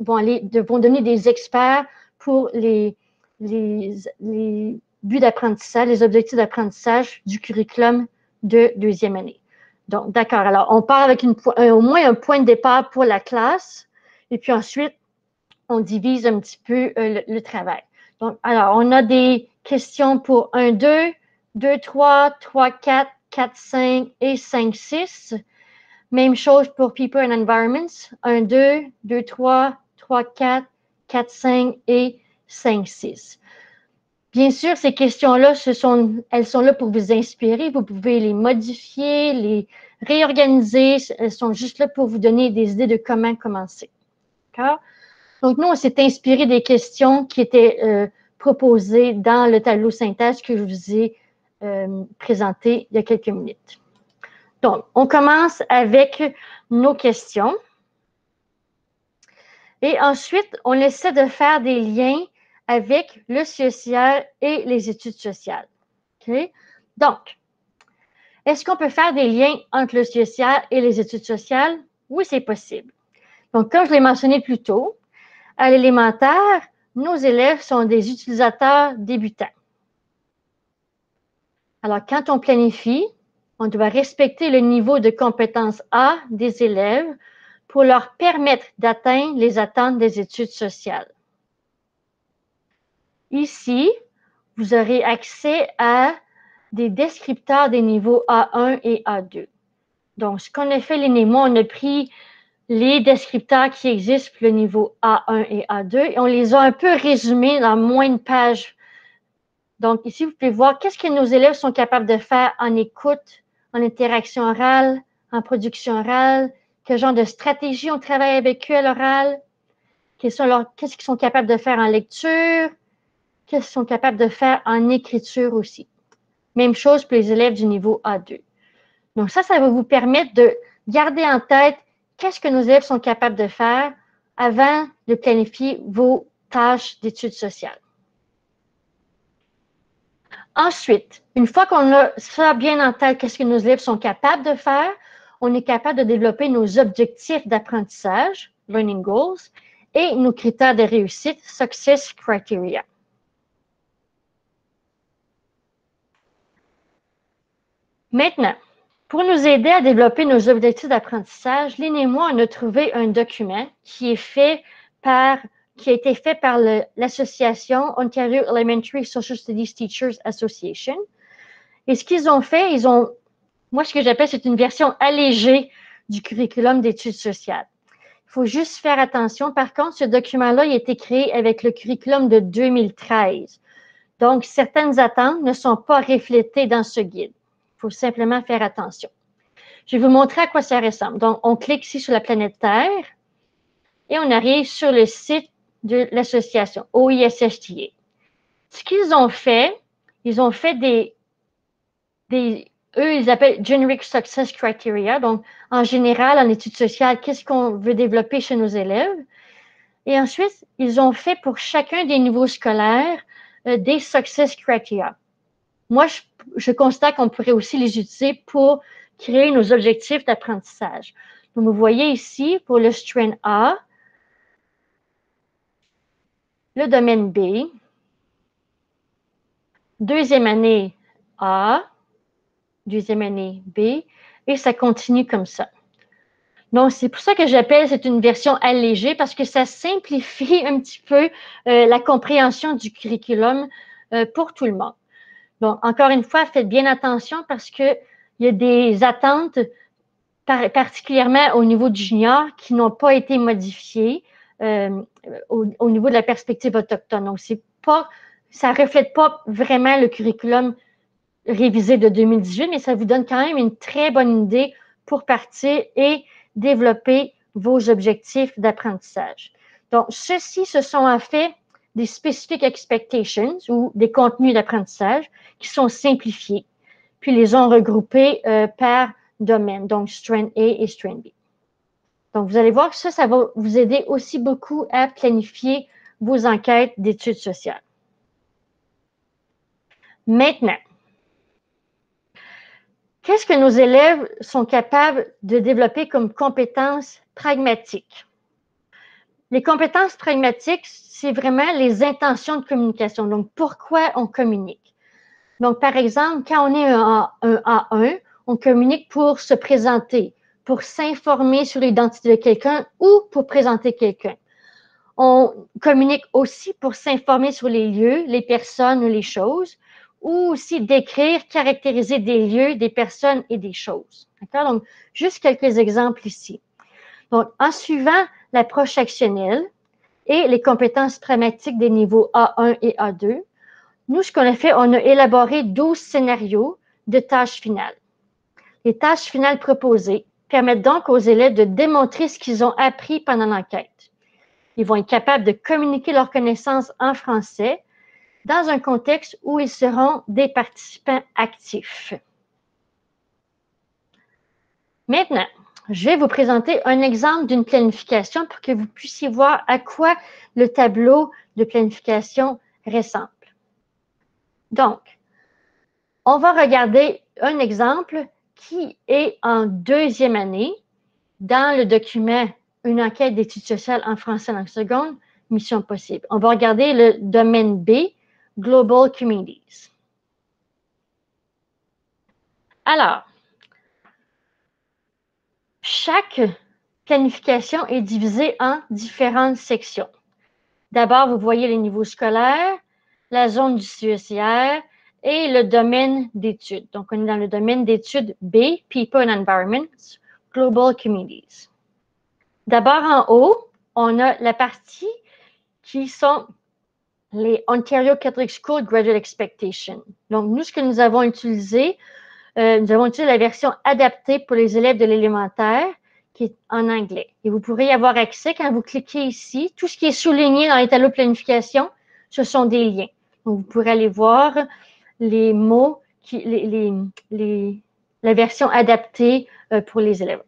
devenir des experts pour les buts d'apprentissage, les objectifs d'apprentissage du curriculum de deuxième année. Donc, d'accord. Alors, on part avec au moins un point de départ pour la classe. Et puis ensuite, on divise un petit peu le travail. Donc, alors, on a des questions pour 1, 2, 2, 3, 3, 4, 4, 5 et 5, 6. Même chose pour People and Environments. 1, 2, 2, 3, 3, 4, 4, 5 et 5, 6. Bien sûr, ces questions-là, elles sont là pour vous inspirer. Vous pouvez les modifier, les réorganiser. Elles sont juste là pour vous donner des idées de comment commencer. D'accord? Donc, nous, on s'est inspiré des questions qui étaient proposées dans le tableau synthèse que je vous ai présenté il y a quelques minutes. Donc, on commence avec nos questions. Et ensuite, on essaie de faire des liens avec le social et les études sociales. Okay? Donc, est-ce qu'on peut faire des liens entre le social et les études sociales? Oui, c'est possible. Donc, comme je l'ai mentionné plus tôt, à l'élémentaire, nos élèves sont des utilisateurs débutants. Alors, quand on planifie, on doit respecter le niveau de compétence A des élèves pour leur permettre d'atteindre les attentes des études sociales. Ici, vous aurez accès à des descripteurs des niveaux A1 et A2. Donc, ce qu'on a fait, Lynn et moi, on a pris les descripteurs qui existent pour le niveau A1 et A2 et on les a un peu résumés dans moins de pages. Donc, ici, vous pouvez voir qu'est-ce que nos élèves sont capables de faire en écoute, en interaction orale, en production orale, quel genre de stratégie on travaille avec eux à l'oral, qu'est-ce qu'ils sont capables de faire en lecture, qu'est-ce qu'ils sont capables de faire en écriture aussi. Même chose pour les élèves du niveau A2. Donc ça va vous permettre de garder en tête qu'est-ce que nos élèves sont capables de faire avant de planifier vos tâches d'études sociales. Ensuite, une fois qu'on a ça bien en tête, qu'est-ce que nos élèves sont capables de faire, on est capable de développer nos objectifs d'apprentissage, Learning Goals, et nos critères de réussite, Success Criteria. Maintenant, pour nous aider à développer nos objectifs d'apprentissage, Lynn et moi, on a trouvé un document qui a été fait par l'association Ontario Elementary Social Studies Teachers Association. Et ce qu'ils ont fait, moi, ce que j'appelle, c'est une version allégée du curriculum d'études sociales. Il faut juste faire attention. Par contre, ce document-là, il a été créé avec le curriculum de 2013. Donc, certaines attentes ne sont pas reflétées dans ce guide. Il faut simplement faire attention. Je vais vous montrer à quoi ça ressemble. Donc, on clique ici sur la planète Terre et on arrive sur le site de l'association OESSTA. Ce qu'ils ont fait ils appellent Generic Success Criteria. Donc, en général, en études sociales, qu'est-ce qu'on veut développer chez nos élèves? Et ensuite, ils ont fait pour chacun des niveaux scolaires des Success Criteria. Moi, je constate qu'on pourrait aussi les utiliser pour créer nos objectifs d'apprentissage. Donc, vous voyez ici, pour le strain A, le domaine B, deuxième année A, deuxième année B, et ça continue comme ça. Donc, c'est pour ça que j'appelle, c'est une version allégée, parce que ça simplifie un petit peu la compréhension du curriculum pour tout le monde. Donc, encore une fois, faites bien attention parce qu'il y a des attentes, particulièrement au niveau du junior, qui n'ont pas été modifiées au niveau de la perspective autochtone. Donc, ça ne reflète pas vraiment le curriculum révisé de 2018, mais ça vous donne quand même une très bonne idée pour partir et développer vos objectifs d'apprentissage. Donc, ceux-ci, ce sont en fait des specific expectations ou des contenus d'apprentissage qui sont simplifiés, puis les ont regroupés par domaine, donc strain A et strain B. Donc, vous allez voir que ça va vous aider aussi beaucoup à planifier vos enquêtes d'études sociales. Maintenant, Qu'est-ce que nos élèves sont capables de développer comme compétences pragmatiques? Les compétences pragmatiques, c'est vraiment les intentions de communication. Donc, pourquoi on communique? Donc, par exemple, quand on est un A1, on communique pour se présenter, pour s'informer sur l'identité de quelqu'un ou pour présenter quelqu'un. On communique aussi pour s'informer sur les lieux, les personnes ou les choses, ou aussi décrire, caractériser des lieux, des personnes et des choses. D'accord? Donc, juste quelques exemples ici. Donc, en suivant l'approche actionnelle et les compétences pragmatiques des niveaux A1 et A2, nous, ce qu'on a fait, on a élaboré 12 scénarios de tâches finales. Les tâches finales proposées permettent donc aux élèves de démontrer ce qu'ils ont appris pendant l'enquête. Ils vont être capables de communiquer leurs connaissances en français dans un contexte où ils seront des participants actifs. Maintenant, je vais vous présenter un exemple d'une planification pour que vous puissiez voir à quoi le tableau de planification ressemble. Donc, on va regarder un exemple qui est en 2e année dans le document « Une enquête d'études sociales en français en seconde, mission possible ». On va regarder le domaine B, « Global Communities ». Alors, chaque planification est divisée en différentes sections. D'abord, vous voyez les niveaux scolaires, la zone du CECR et le domaine d'études. Donc, on est dans le domaine d'études B, People and Environment, Global Communities. D'abord, en haut, on a la partie qui sont les Ontario Catholic School Graduate Expectation. Donc, nous, ce que nous avons utilisé la version adaptée pour les élèves de l'élémentaire, qui est en anglais. Et vous pourrez y avoir accès quand vous cliquez ici. Tout ce qui est souligné dans les tableaux de planification, ce sont des liens. Donc, vous pourrez aller voir les mots, la version adaptée pour les élèves.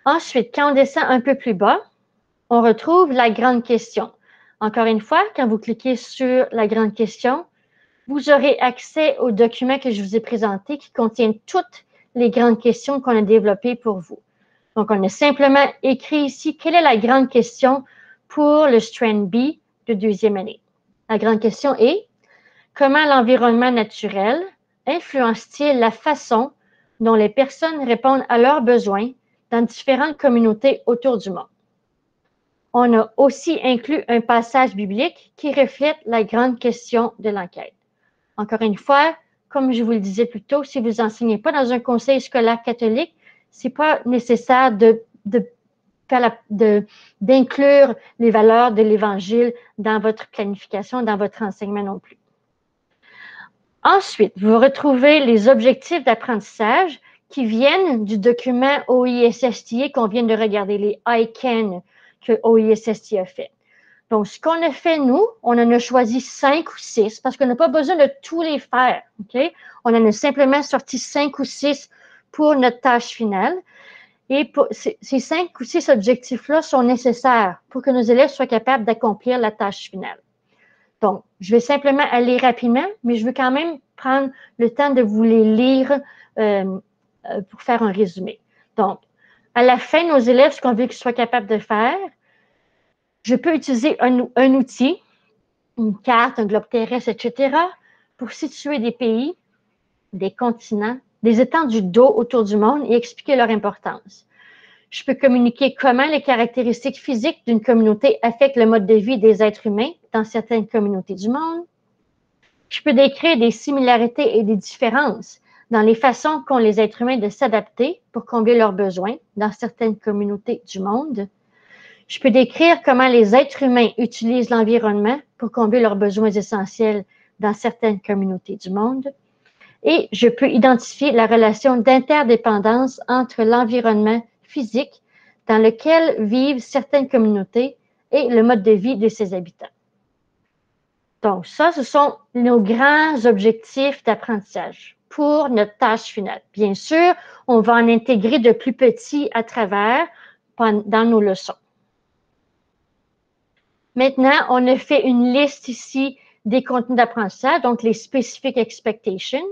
Ensuite, quand on descend un peu plus bas, on retrouve la grande question. Encore une fois, quand vous cliquez sur la grande question, vous aurez accès au document que je vous ai présenté qui contient toutes les grandes questions qu'on a développées pour vous. Donc, on a simplement écrit ici quelle est la grande question pour le Strand B de 2e année. La grande question est comment l'environnement naturel influence-t-il la façon dont les personnes répondent à leurs besoins dans différentes communautés autour du monde? On a aussi inclus un passage biblique qui reflète la grande question de l'enquête. Encore une fois, comme je vous le disais plus tôt, si vous n'enseignez pas dans un conseil scolaire catholique, ce n'est pas nécessaire d'inclure les valeurs de l'Évangile dans votre planification, dans votre enseignement non plus. Ensuite, vous retrouvez les objectifs d'apprentissage qui viennent du document OISSTA qu'on vient de regarder, les ICANN que OISSTA a fait. Donc, ce qu'on a fait, nous, on en a choisi 5 ou 6 parce qu'on n'a pas besoin de tous les faire. Okay? On en a simplement sorti 5 ou 6 pour notre tâche finale. Et ces 5 ou 6 objectifs-là sont nécessaires pour que nos élèves soient capables d'accomplir la tâche finale. Donc, je vais simplement aller rapidement, mais je veux quand même prendre le temps de vous les lire pour faire un résumé. Donc, à la fin, nos élèves, ce qu'on veut qu'ils soient capables de faire, je peux utiliser un outil, une carte, un globe terrestre, etc., pour situer des pays, des continents, des étendues d'eau autour du monde et expliquer leur importance. Je peux communiquer comment les caractéristiques physiques d'une communauté affectent le mode de vie des êtres humains dans certaines communautés du monde. Je peux décrire des similarités et des différences dans les façons qu'ont les êtres humains de s'adapter pour combler leurs besoins dans certaines communautés du monde. Je peux décrire comment les êtres humains utilisent l'environnement pour combler leurs besoins essentiels dans certaines communautés du monde. Et je peux identifier la relation d'interdépendance entre l'environnement physique dans lequel vivent certaines communautés et le mode de vie de ses habitants. Donc, ça, ce sont nos grands objectifs d'apprentissage pour notre tâche finale. Bien sûr, on va en intégrer de plus petits à travers dans nos leçons. Maintenant, on a fait une liste ici des contenus d'apprentissage, donc les Specific Expectations.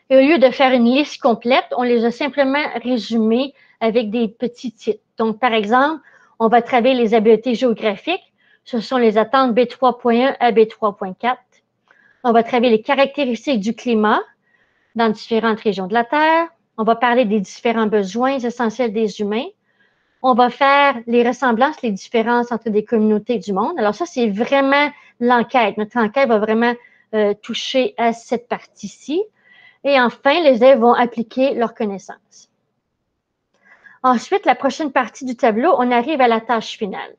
Et au lieu de faire une liste complète, on les a simplement résumés avec des petits titres. Donc, par exemple, on va travailler les habiletés géographiques. Ce sont les attentes B3.1 à B3.4. On va travailler les caractéristiques du climat dans différentes régions de la Terre. On va parler des différents besoins essentiels des humains. On va faire les ressemblances, les différences entre des communautés du monde. Alors ça, c'est vraiment l'enquête. Notre enquête va vraiment toucher à cette partie-ci. Et enfin, les élèves vont appliquer leurs connaissances. Ensuite, la prochaine partie du tableau, on arrive à la tâche finale.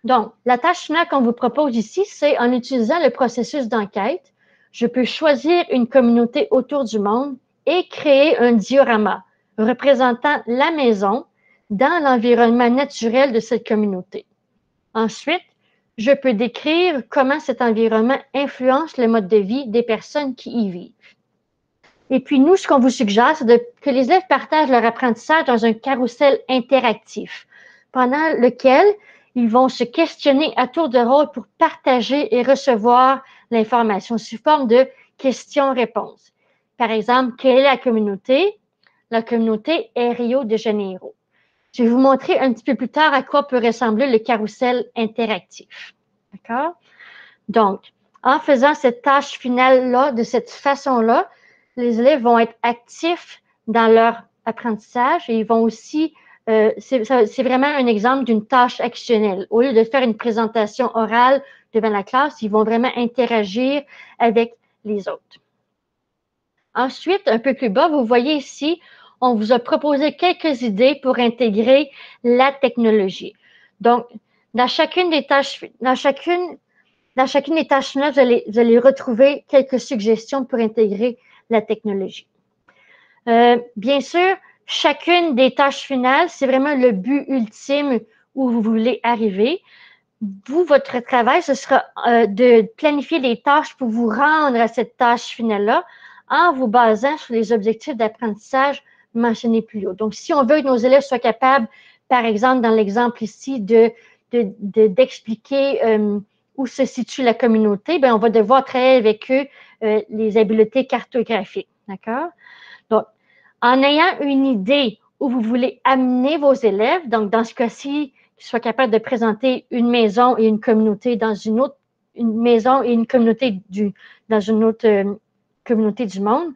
Donc, la tâche finale qu'on vous propose ici, c'est en utilisant le processus d'enquête, je peux choisir une communauté autour du monde et créer un diorama représentant la maison dans l'environnement naturel de cette communauté. Ensuite, je peux décrire comment cet environnement influence le mode de vie des personnes qui y vivent. Et puis nous, ce qu'on vous suggère, c'est que les élèves partagent leur apprentissage dans un carrousel interactif, pendant lequel ils vont se questionner à tour de rôle pour partager et recevoir l'information sous forme de questions-réponses. Par exemple, quelle est la communauté? La communauté est Rio de Janeiro. Je vais vous montrer un petit peu plus tard à quoi peut ressembler le carrousel interactif. D'accord? Donc, en faisant cette tâche finale-là, de cette façon-là, les élèves vont être actifs dans leur apprentissage et ils vont aussi, c'est vraiment un exemple d'une tâche actionnelle. Au lieu de faire une présentation orale devant la classe, ils vont vraiment interagir avec les autres. Ensuite, un peu plus bas, vous voyez ici, on vous a proposé quelques idées pour intégrer la technologie. Donc, dans chacune des tâches finales, vous allez retrouver quelques suggestions pour intégrer la technologie. Bien sûr, chacune des tâches finales, c'est vraiment le but ultime où vous voulez arriver. Vous, votre travail, ce sera de planifier les tâches pour vous rendre à cette tâche finale-là en vous basant sur les objectifs d'apprentissage mentionnés plus haut. Donc, si on veut que nos élèves soient capables, par exemple, dans l'exemple ici, d'expliquer où se situe la communauté, bien, on va devoir travailler avec eux les habiletés cartographiques. D'accord? Donc, en ayant une idée où vous voulez amener vos élèves, donc dans ce cas-ci, qu'ils soient capables de présenter une maison et une communauté dans une autre, une maison et une communauté dans une autre communauté du monde,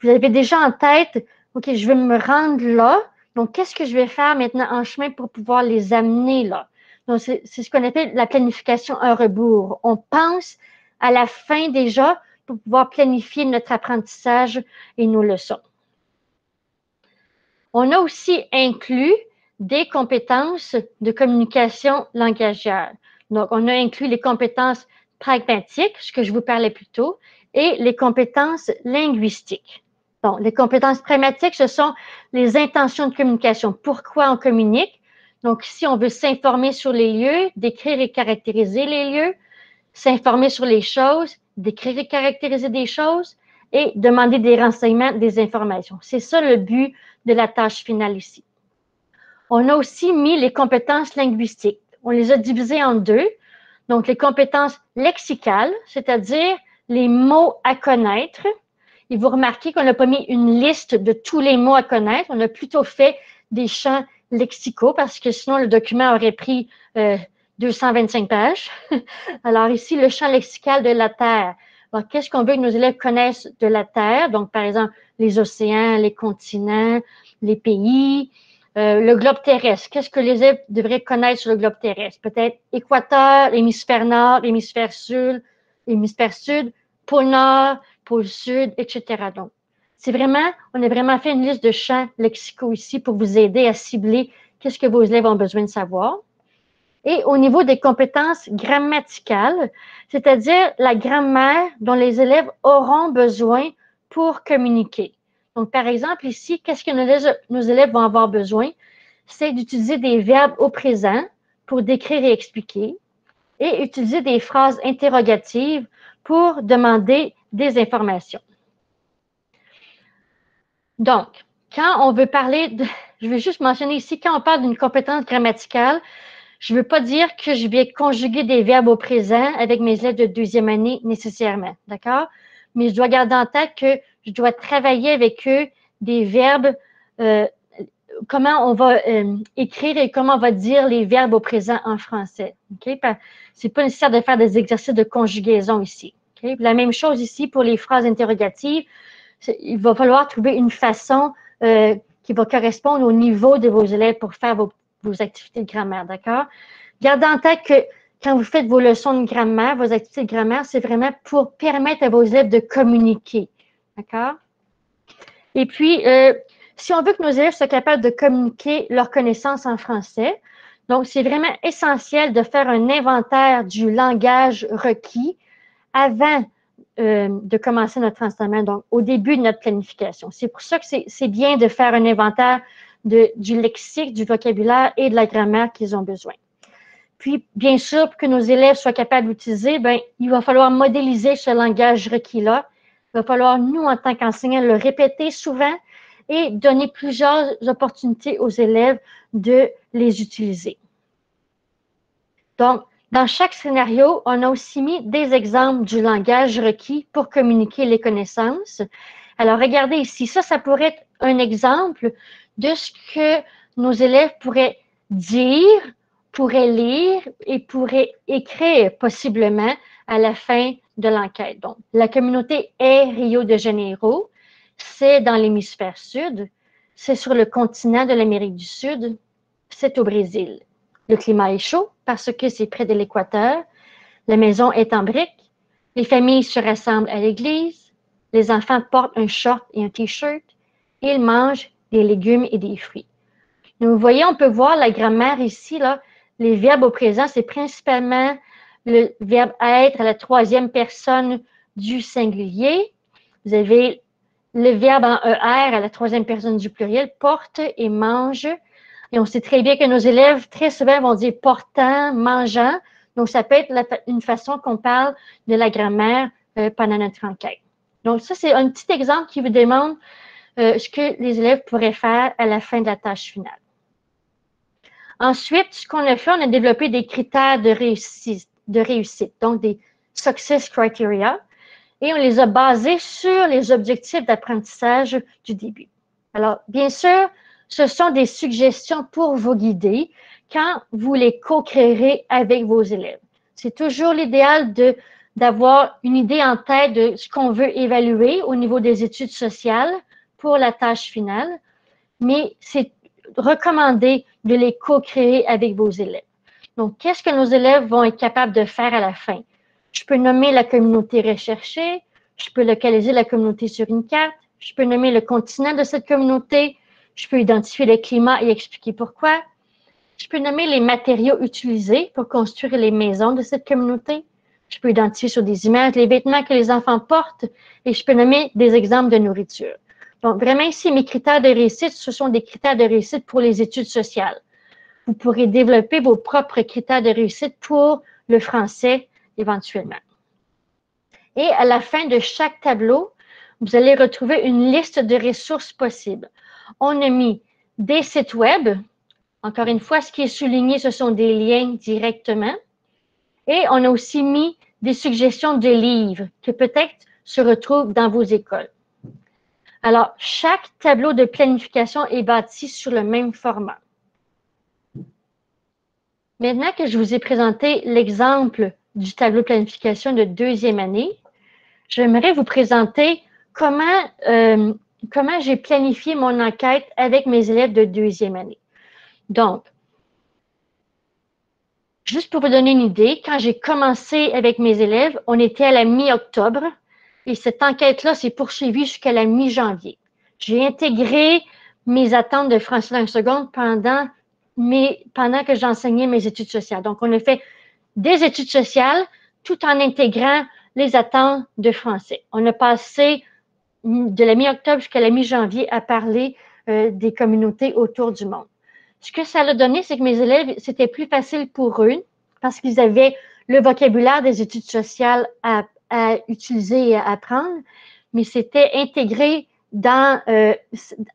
vous avez déjà en tête, OK, je vais me rendre là, donc qu'est-ce que je vais faire maintenant en chemin pour pouvoir les amener là? Donc, c'est ce qu'on appelle la planification à rebours. On pense à la fin déjà pour pouvoir planifier notre apprentissage et nos leçons. On a aussi inclus des compétences de communication langagière. Donc, on a inclus les compétences pragmatiques, ce que je vous parlais plus tôt, et les compétences linguistiques. Donc, les compétences pragmatiques, ce sont les intentions de communication. Pourquoi on communique? Donc, ici, on veut s'informer sur les lieux, décrire et caractériser les lieux, s'informer sur les choses, décrire et caractériser des choses et demander des renseignements, des informations. C'est ça le but de la tâche finale ici. On a aussi mis les compétences linguistiques. On les a divisées en deux. Donc, les compétences lexicales, c'est-à-dire les mots à connaître. Et vous remarquez qu'on n'a pas mis une liste de tous les mots à connaître. On a plutôt fait des champs lexicaux parce que sinon, le document aurait pris 225 pages. Alors ici, le champ lexical de la Terre. Alors, qu'est-ce qu'on veut que nos élèves connaissent de la Terre? Donc, par exemple, les océans, les continents, les pays, le globe terrestre. Qu'est-ce que les élèves devraient connaître sur le globe terrestre? Peut-être équateur, hémisphère nord, hémisphère sud, pôle nord, pôle sud, etc. Donc, on a vraiment fait une liste de champs lexicaux ici pour vous aider à cibler qu'est-ce que vos élèves ont besoin de savoir. Et au niveau des compétences grammaticales, c'est-à-dire la grammaire dont les élèves auront besoin pour communiquer. Donc, par exemple, ici, qu'est-ce que nos élèves vont avoir besoin? C'est d'utiliser des verbes au présent pour décrire et expliquer et utiliser des phrases interrogatives pour demander des informations. Donc, quand on veut parler je vais juste mentionner ici, quand on parle d'une compétence grammaticale, je ne veux pas dire que je vais conjuguer des verbes au présent avec mes élèves de deuxième année nécessairement, d'accord? Mais je dois garder en tête que je dois travailler avec eux des verbes, comment on va écrire et comment on va dire les verbes au présent en français. Okay? C'est pas nécessaire de faire des exercices de conjugaison ici. Okay? La même chose ici pour les phrases interrogatives. Il va falloir trouver une façon qui va correspondre au niveau de vos élèves pour faire vos activités de grammaire, d'accord? Gardez en tête que quand vous faites vos leçons de grammaire, vos activités de grammaire, c'est vraiment pour permettre à vos élèves de communiquer, d'accord? Et puis, si on veut que nos élèves soient capables de communiquer leurs connaissances en français, donc c'est vraiment essentiel de faire un inventaire du langage requis avant de commencer notre enseignement, donc au début de notre planification. C'est pour ça que c'est bien de faire un inventaire du lexique, du vocabulaire et de la grammaire qu'ils ont besoin. Puis, bien sûr, pour que nos élèves soient capables d'utiliser, il va falloir modéliser ce langage requis-là. Il va falloir, nous, en tant qu'enseignants, le répéter souvent et donner plusieurs opportunités aux élèves de les utiliser. Donc, dans chaque scénario, on a aussi mis des exemples du langage requis pour communiquer les connaissances. Alors, regardez ici, ça pourrait être un exemple de ce que nos élèves pourraient dire, pourraient lire et pourraient écrire possiblement à la fin de l'enquête. Donc, la communauté est Rio de Janeiro, c'est dans l'hémisphère sud, c'est sur le continent de l'Amérique du Sud, c'est au Brésil. Le climat est chaud parce que c'est près de l'équateur. La maison est en briques. Les familles se rassemblent à l'église. Les enfants portent un short et un t-shirt. Ils mangent des légumes et des fruits. Donc, vous voyez, on peut voir la grammaire ici, là. Les verbes au présent, c'est principalement le verbe être à la troisième personne du singulier. Vous avez le verbe en ER à la troisième personne du pluriel, porte et mange. Et on sait très bien que nos élèves, très souvent, vont dire portant, mangeant. Donc, ça peut être une façon qu'on parle de la grammaire pendant notre enquête. Donc, ça, c'est un petit exemple qui vous démontre ce que les élèves pourraient faire à la fin de la tâche finale. Ensuite, ce qu'on a fait, on a développé des critères de réussite, donc des success criteria, et on les a basés sur les objectifs d'apprentissage du début. Alors, bien sûr, ce sont des suggestions pour vous guider quand vous les co-créerez avec vos élèves. C'est toujours l'idéal d'avoir une idée en tête de ce qu'on veut évaluer au niveau des études sociales pour la tâche finale, mais c'est recommandé de les co-créer avec vos élèves. Donc, qu'est-ce que nos élèves vont être capables de faire à la fin? Je peux nommer la communauté recherchée, je peux localiser la communauté sur une carte, je peux nommer le continent de cette communauté, je peux identifier le climat et expliquer pourquoi. Je peux nommer les matériaux utilisés pour construire les maisons de cette communauté. Je peux identifier sur des images les vêtements que les enfants portent et je peux nommer des exemples de nourriture. Donc, vraiment ici, mes critères de réussite, ce sont des critères de réussite pour les études sociales. Vous pourrez développer vos propres critères de réussite pour le français éventuellement. Et à la fin de chaque tableau, vous allez retrouver une liste de ressources possibles. On a mis des sites web. Encore une fois, ce qui est souligné, ce sont des liens directement. Et on a aussi mis des suggestions de livres qui peut-être se retrouvent dans vos écoles. Alors, chaque tableau de planification est bâti sur le même format. Maintenant que je vous ai présenté l'exemple du tableau de planification de deuxième année, j'aimerais vous présenter comment j'ai planifié mon enquête avec mes élèves de deuxième année. Donc, juste pour vous donner une idée, quand j'ai commencé avec mes élèves, on était à la mi-octobre et cette enquête-là s'est poursuivie jusqu'à la mi-janvier. J'ai intégré mes attentes de français langue seconde pendant que j'enseignais mes études sociales. Donc, on a fait des études sociales tout en intégrant les attentes de français. On a passé de la mi-octobre jusqu'à la mi-janvier à parler des communautés autour du monde. Ce que ça a donné, c'est que mes élèves, c'était plus facile pour eux parce qu'ils avaient le vocabulaire des études sociales à utiliser et à apprendre, mais c'était intégré dans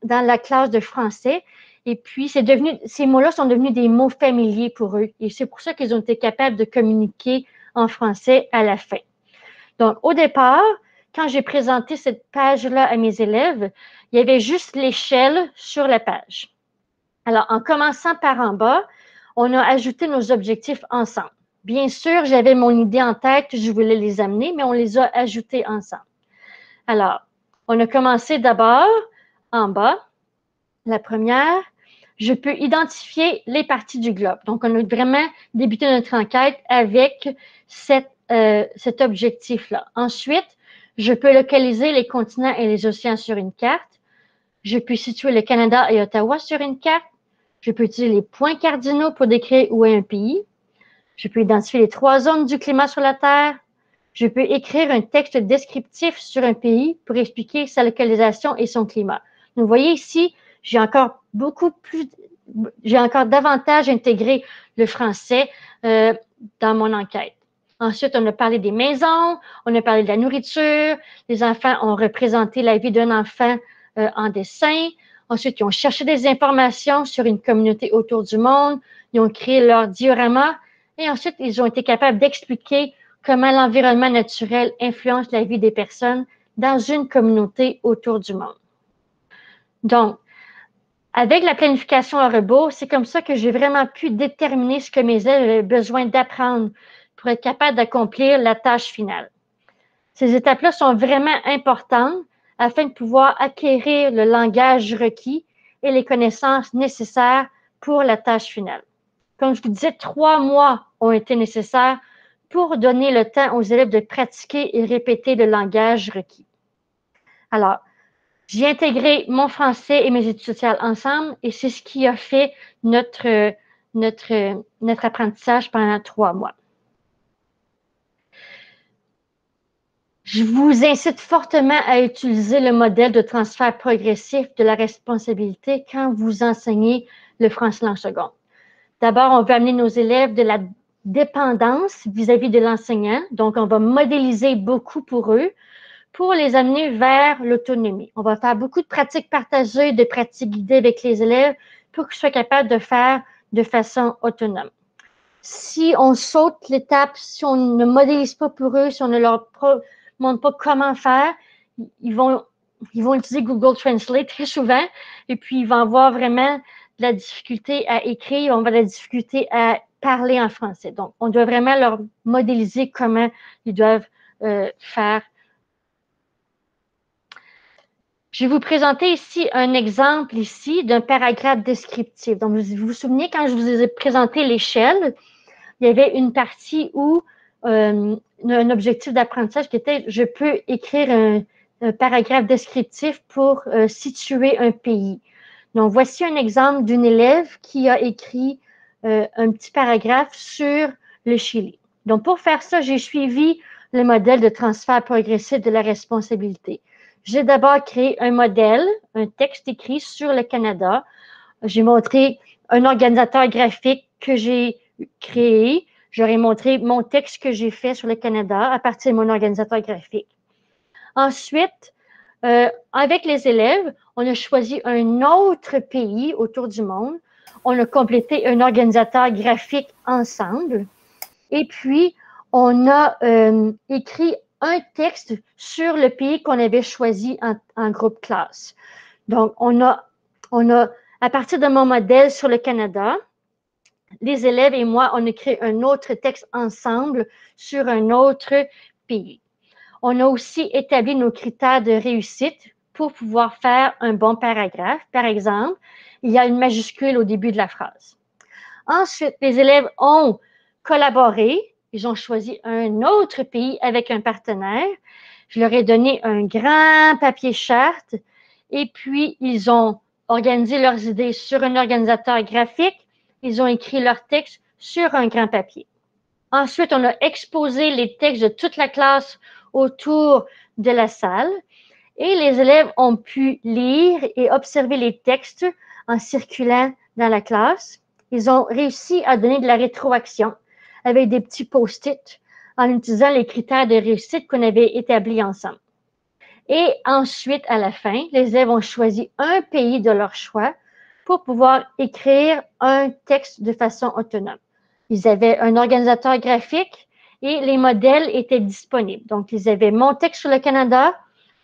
la classe de français. Et puis, ces mots-là sont devenus des mots familiers pour eux. Et c'est pour ça qu'ils ont été capables de communiquer en français à la fin. Donc, au départ, quand j'ai présenté cette page-là à mes élèves, il y avait juste l'échelle sur la page. Alors, en commençant par en bas, on a ajouté nos objectifs ensemble. Bien sûr, j'avais mon idée en tête, je voulais les amener, mais on les a ajoutés ensemble. Alors, on a commencé d'abord en bas. La première, je peux identifier les parties du globe. Donc, on a vraiment débuté notre enquête avec cet objectif-là. Ensuite, je peux localiser les continents et les océans sur une carte. Je peux situer le Canada et Ottawa sur une carte. Je peux utiliser les points cardinaux pour décrire où est un pays. Je peux identifier les 3 zones du climat sur la Terre. Je peux écrire un texte descriptif sur un pays pour expliquer sa localisation et son climat. Donc, vous voyez ici, j'ai encore davantage intégré le français dans mon enquête. Ensuite, on a parlé des maisons, on a parlé de la nourriture. Les enfants ont représenté la vie d'un enfant en dessin. Ensuite, ils ont cherché des informations sur une communauté autour du monde. Ils ont créé leur diorama. Et ensuite, ils ont été capables d'expliquer comment l'environnement naturel influence la vie des personnes dans une communauté autour du monde. Donc, avec la planification à rebours, c'est comme ça que j'ai vraiment pu déterminer ce que mes élèves avaient besoin d'apprendre pour être capables d'accomplir la tâche finale. Ces étapes-là sont vraiment importantes afin de pouvoir acquérir le langage requis et les connaissances nécessaires pour la tâche finale. Comme je vous disais, 3 mois ont été nécessaires pour donner le temps aux élèves de pratiquer et répéter le langage requis. Alors, j'ai intégré mon français et mes études sociales ensemble et c'est ce qui a fait notre apprentissage pendant 3 mois. Je vous incite fortement à utiliser le modèle de transfert progressif de la responsabilité quand vous enseignez le français langue seconde. D'abord, on veut amener nos élèves de la dépendance vis-à-vis de l'enseignant. Donc, on va modéliser beaucoup pour eux pour les amener vers l'autonomie. On va faire beaucoup de pratiques partagées, de pratiques guidées avec les élèves pour qu'ils soient capables de faire de façon autonome. Si on saute l'étape, si on ne modélise pas pour eux, si on ne leur montre pas comment faire, ils vont utiliser Google Translate très souvent et puis ils vont avoir vraiment de la difficulté à écrire, ils vont avoir de la difficulté à parler en français. Donc, on doit vraiment leur modéliser comment ils doivent faire. Je vais vous présenter ici un exemple ici d'un paragraphe descriptif. Donc, vous vous souvenez, quand je vous ai présenté l'échelle, il y avait une partie où un objectif d'apprentissage qui était « je peux écrire un paragraphe descriptif pour situer un pays ». Donc, voici un exemple d'une élève qui a écrit un petit paragraphe sur le Chili. Donc, pour faire ça, j'ai suivi le modèle de transfert progressif de la responsabilité. J'ai d'abord créé un modèle, un texte écrit sur le Canada. J'ai montré un organisateur graphique que j'ai créé. J'aurais montré mon texte que j'ai fait sur le Canada à partir de mon organisateur graphique. Ensuite, avec les élèves, on a choisi un autre pays autour du monde. On a complété un organisateur graphique ensemble. Et puis, on a écrit un texte sur le pays qu'on avait choisi en groupe classe. Donc, on a, à partir de mon modèle sur le Canada, les élèves et moi, on a créé un autre texte ensemble sur un autre pays. On a aussi établi nos critères de réussite pour pouvoir faire un bon paragraphe. Par exemple, il y a une majuscule au début de la phrase. Ensuite, les élèves ont collaboré. Ils ont choisi un autre pays avec un partenaire. Je leur ai donné un grand papier charte et puis ils ont organisé leurs idées sur un organisateur graphique. Ils ont écrit leur texte sur un grand papier. Ensuite, on a exposé les textes de toute la classe autour de la salle et les élèves ont pu lire et observer les textes en circulant dans la classe. Ils ont réussi à donner de la rétroaction avec des petits post-it en utilisant les critères de réussite qu'on avait établis ensemble. Et ensuite, à la fin, les élèves ont choisi un pays de leur choix pour pouvoir écrire un texte de façon autonome. Ils avaient un organisateur graphique et les modèles étaient disponibles. Donc, ils avaient mon texte sur le Canada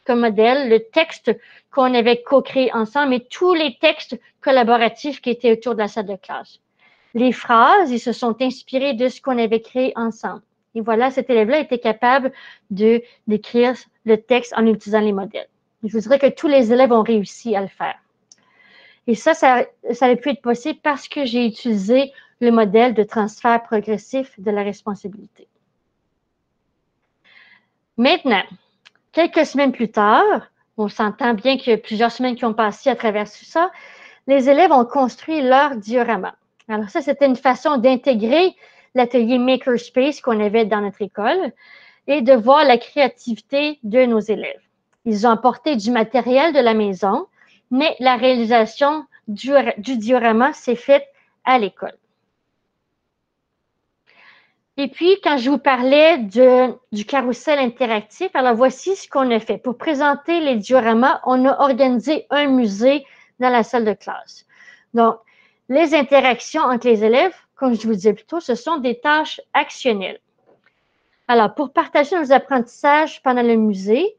comme modèle, le texte qu'on avait co-créé ensemble et tous les textes collaboratifs qui étaient autour de la salle de classe. Les phrases, ils se sont inspirés de ce qu'on avait créé ensemble. Et voilà, cet élève-là était capable d'écrire le texte en utilisant les modèles. Je vous dirais que tous les élèves ont réussi à le faire. Et ça a pu être possible parce que j'ai utilisé le modèle de transfert progressif de la responsabilité. Maintenant, quelques semaines plus tard, on s'entend bien qu'il y a plusieurs semaines qui ont passé à travers tout ça, les élèves ont construit leur diorama. Alors ça, c'était une façon d'intégrer l'atelier Makerspace qu'on avait dans notre école et de voir la créativité de nos élèves. Ils ont apporté du matériel de la maison, mais la réalisation du diorama s'est faite à l'école. Et puis, quand je vous parlais du carrousel interactif, alors voici ce qu'on a fait. Pour présenter les dioramas, on a organisé un musée dans la salle de classe. Donc, les interactions entre les élèves, comme je vous disais plus tôt, ce sont des tâches actionnelles. Alors, pour partager nos apprentissages pendant le musée,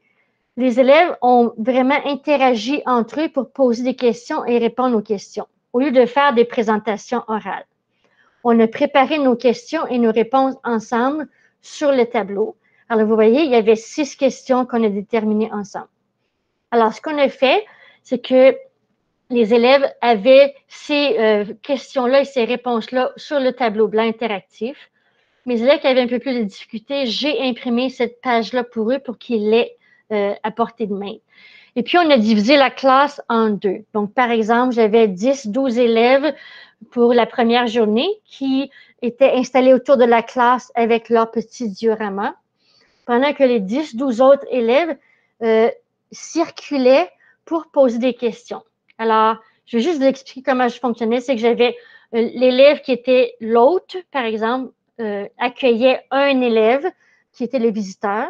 les élèves ont vraiment interagi entre eux pour poser des questions et répondre aux questions, au lieu de faire des présentations orales. On a préparé nos questions et nos réponses ensemble sur le tableau. Alors, vous voyez, il y avait 6 questions qu'on a déterminées ensemble. Alors, ce qu'on a fait, c'est que les élèves avaient ces questions-là et ces réponses-là sur le tableau blanc interactif. Mes élèves qui avaient un peu plus de difficultés, j'ai imprimé cette page-là pour eux pour qu'ils l'aient à portée de main. Et puis, on a divisé la classe en 2. Donc, par exemple, j'avais 10-12 élèves pour la première journée qui étaient installés autour de la classe avec leur petit diorama, pendant que les 10-12 autres élèves circulaient pour poser des questions. Alors, je vais juste vous expliquer comment je fonctionnais. C'est que j'avais l'élève qui était l'hôte, par exemple, accueillait un élève qui était le visiteur.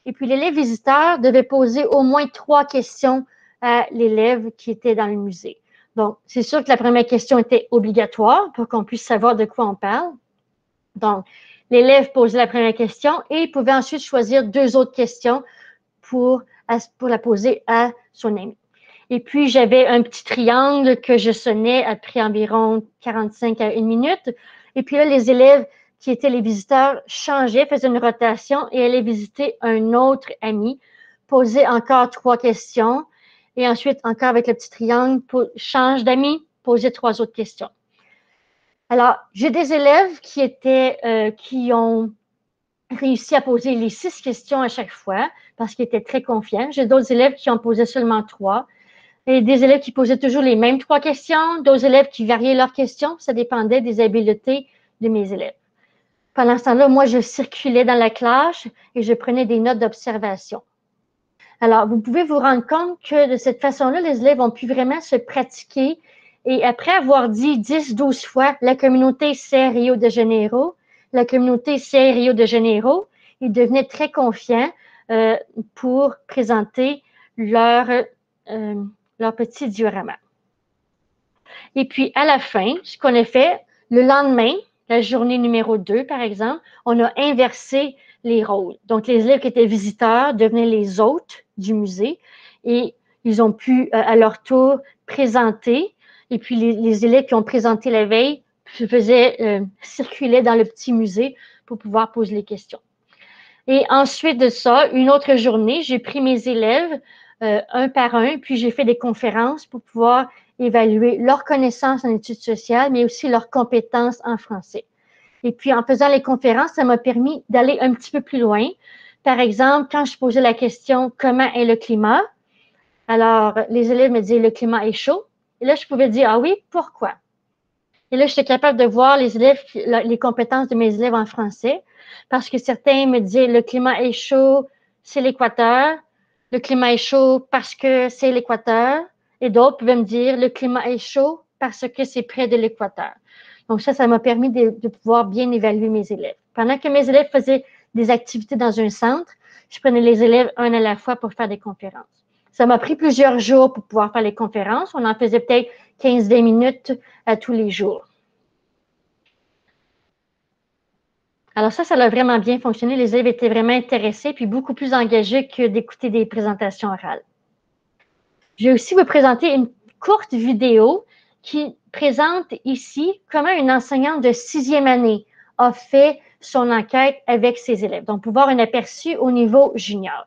Et puis, l'élève visiteur devait poser au moins 3 questions à l'élève qui était dans le musée. Donc, c'est sûr que la première question était obligatoire pour qu'on puisse savoir de quoi on parle. Donc, l'élève posait la première question et il pouvait ensuite choisir 2 autres questions pour la poser à son ami. Et puis, j'avais un petit triangle que je sonnais après environ 45 à 1 minute. Et puis là, les élèves qui étaient les visiteurs changeaient, faisaient une rotation et allaient visiter un autre ami, poser encore 3 questions. Et ensuite, encore avec le petit triangle, change d'amis, poser 3 autres questions. Alors, j'ai des élèves qui ont réussi à poser les 6 questions à chaque fois parce qu'ils étaient très confiants. J'ai d'autres élèves qui en posaient seulement 3. Et des élèves qui posaient toujours les mêmes 3 questions, d'autres élèves qui variaient leurs questions. Ça dépendait des habiletés de mes élèves. Pendant ce temps-là, moi, je circulais dans la classe et je prenais des notes d'observation. Alors, vous pouvez vous rendre compte que de cette façon-là, les élèves ont pu vraiment se pratiquer. Et après avoir dit 10-12 fois, la communauté c'est Rio de Janeiro, la communauté c'est Rio de Janeiro, ils devenaient très confiants pour présenter leur petit diorama. Et puis, à la fin, ce qu'on a fait, le lendemain, la journée numéro 2, par exemple, on a inversé les rôles. Donc, les élèves qui étaient visiteurs devenaient les hôtes du musée et ils ont pu, à leur tour, présenter. Et puis, les élèves qui ont présenté la veille circulaient dans le petit musée pour pouvoir poser les questions. Et ensuite de ça, une autre journée, j'ai pris mes élèves un par un, puis j'ai fait des conférences pour pouvoir évaluer leurs connaissances en études sociales, mais aussi leurs compétences en français. Et puis, en faisant les conférences, ça m'a permis d'aller un petit peu plus loin. Par exemple, quand je posais la question « Comment est le climat? » Alors, les élèves me disaient « Le climat est chaud. » Et là, je pouvais dire « Ah oui, pourquoi? » Et là, j'étais capable de voir les compétences de mes élèves en français, parce que certains me disaient « Le climat est chaud, c'est l'équateur. » Le climat est chaud parce que c'est l'équateur. Et d'autres pouvaient me dire, le climat est chaud parce que c'est près de l'équateur. Donc ça m'a permis de pouvoir bien évaluer mes élèves. Pendant que mes élèves faisaient des activités dans un centre, je prenais les élèves un à la fois pour faire des conférences. Ça m'a pris plusieurs jours pour pouvoir faire les conférences. On en faisait peut-être 15-20 minutes à tous les jours. Alors ça a vraiment bien fonctionné. Les élèves étaient vraiment intéressés puis beaucoup plus engagés que d'écouter des présentations orales. Je vais aussi vous présenter une courte vidéo qui présente ici comment une enseignante de 6e année a fait son enquête avec ses élèves. Donc, pour voir un aperçu au niveau junior.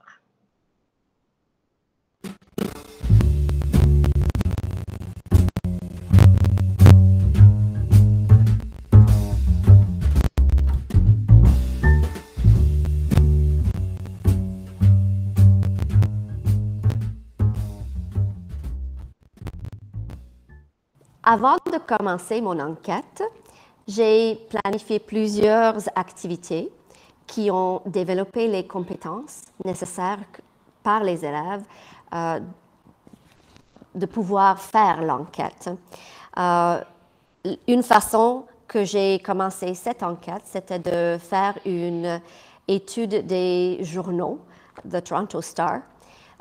Avant de commencer mon enquête, j'ai planifié plusieurs activités qui ont développé les compétences nécessaires par les élèves de pouvoir faire l'enquête. Une façon que j'ai commencé cette enquête, c'était de faire une étude des journaux, The Toronto Star.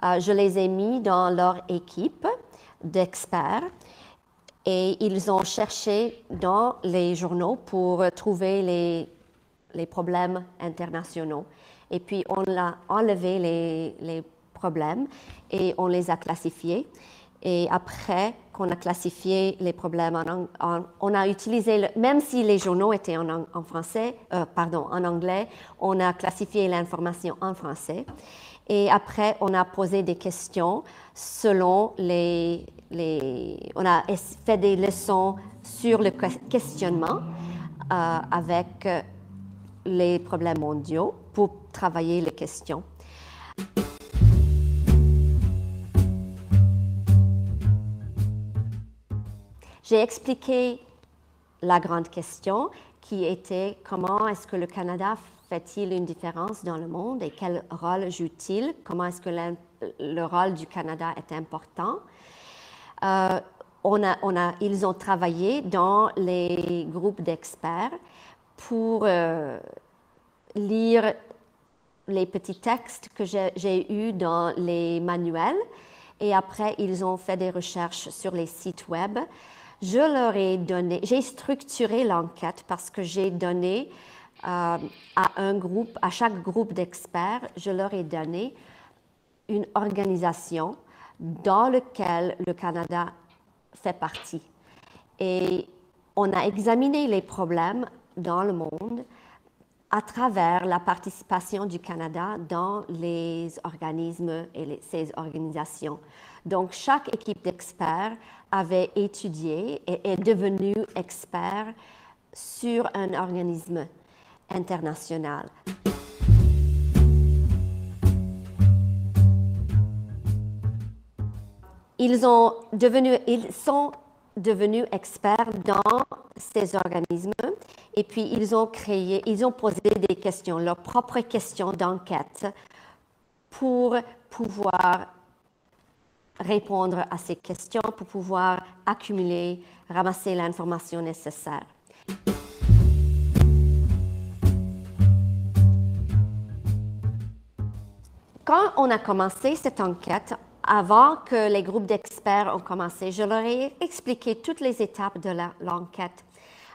Je les ai mis dans leur équipe d'experts et ils ont cherché dans les journaux pour trouver les problèmes internationaux. Et puis, on a enlevé les problèmes et on les a classifiés. Et après qu'on a classifié les problèmes, on a utilisé, même si les journaux étaient en anglais, on a classifié l'information en français. Et après, on a posé des questions selon on a fait des leçons sur le questionnement avec les problèmes mondiaux pour travailler les questions. J'ai expliqué la grande question qui était comment est-ce que le Canada fait-il une différence dans le monde et quel rôle joue-t-il? Comment est-ce que le rôle du Canada est important? Ils ont travaillé dans les groupes d'experts pour lire les petits textes que j'ai eus dans les manuels et après ils ont fait des recherches sur les sites web. J'ai structuré l'enquête parce que j'ai donné à chaque groupe d'experts, je leur ai donné une organisation dans laquelle le Canada fait partie. Et on a examiné les problèmes dans le monde à travers la participation du Canada dans les organismes et ces organisations. Donc, chaque équipe d'experts avait étudié et est devenue expert sur un organisme international. Ils sont devenus experts dans ces organismes et puis ils ont posé des questions, leurs propres questions d'enquête pour pouvoir répondre à ces questions, pour pouvoir ramasser l'information nécessaire. Quand on a commencé cette enquête, avant que les groupes d'experts ont commencé, je leur ai expliqué toutes les étapes de l'enquête.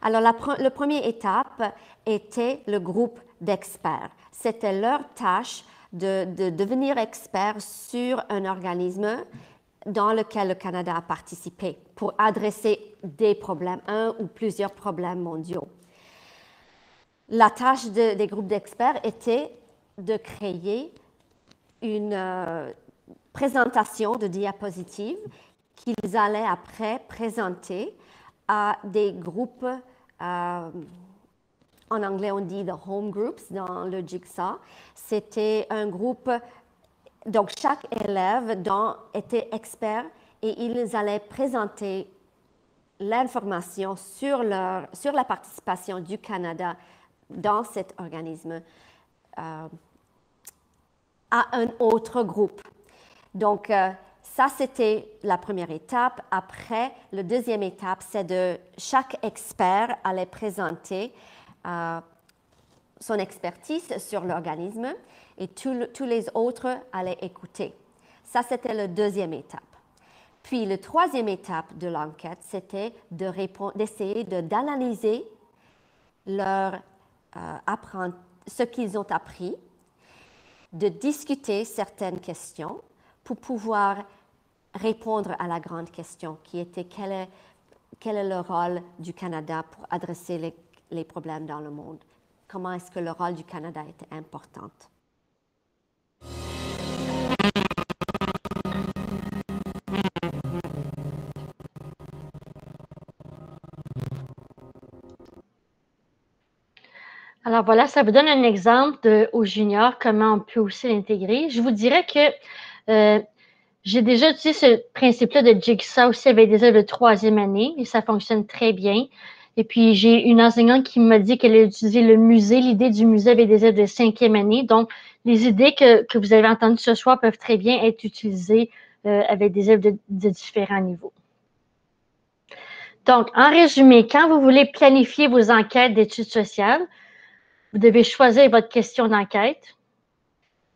Alors, la première étape était le groupe d'experts. C'était leur tâche de devenir expert sur un organisme dans lequel le Canada a participé pour adresser des problèmes, un ou plusieurs problèmes mondiaux. La tâche des groupes d'experts était de créer une présentation de diapositives qu'ils allaient après présenter à des groupes, en anglais on dit the home groups dans le Jigsaw. C'était un groupe, donc chaque élève était expert et ils allaient présenter l'information sur la participation du Canada dans cet organisme à un autre groupe. Donc, ça, c'était la première étape. Après, la deuxième étape, c'est de chaque expert allait présenter son expertise sur l'organisme et tous les autres allaient écouter. Ça, c'était la deuxième étape. Puis, la troisième étape de l'enquête, c'était d'essayer d'analyser leur apprendre ce qu'ils ont appris, de discuter certaines questions pour pouvoir répondre à la grande question qui était quel est le rôle du Canada pour adresser les problèmes dans le monde? Comment est-ce que le rôle du Canada était important? Alors voilà, ça vous donne un exemple aux juniors, comment on peut aussi l'intégrer. Je vous dirais que j'ai déjà utilisé ce principe-là de Jigsaw aussi avec des élèves de 3e année et ça fonctionne très bien. Et puis, j'ai une enseignante qui m'a dit qu'elle a utilisé le musée, l'idée du musée avec des élèves de 5e année. Donc, les idées que vous avez entendues ce soir peuvent très bien être utilisées avec des élèves de différents niveaux. Donc, en résumé, quand vous voulez planifier vos enquêtes d'études sociales, vous devez choisir votre question d'enquête,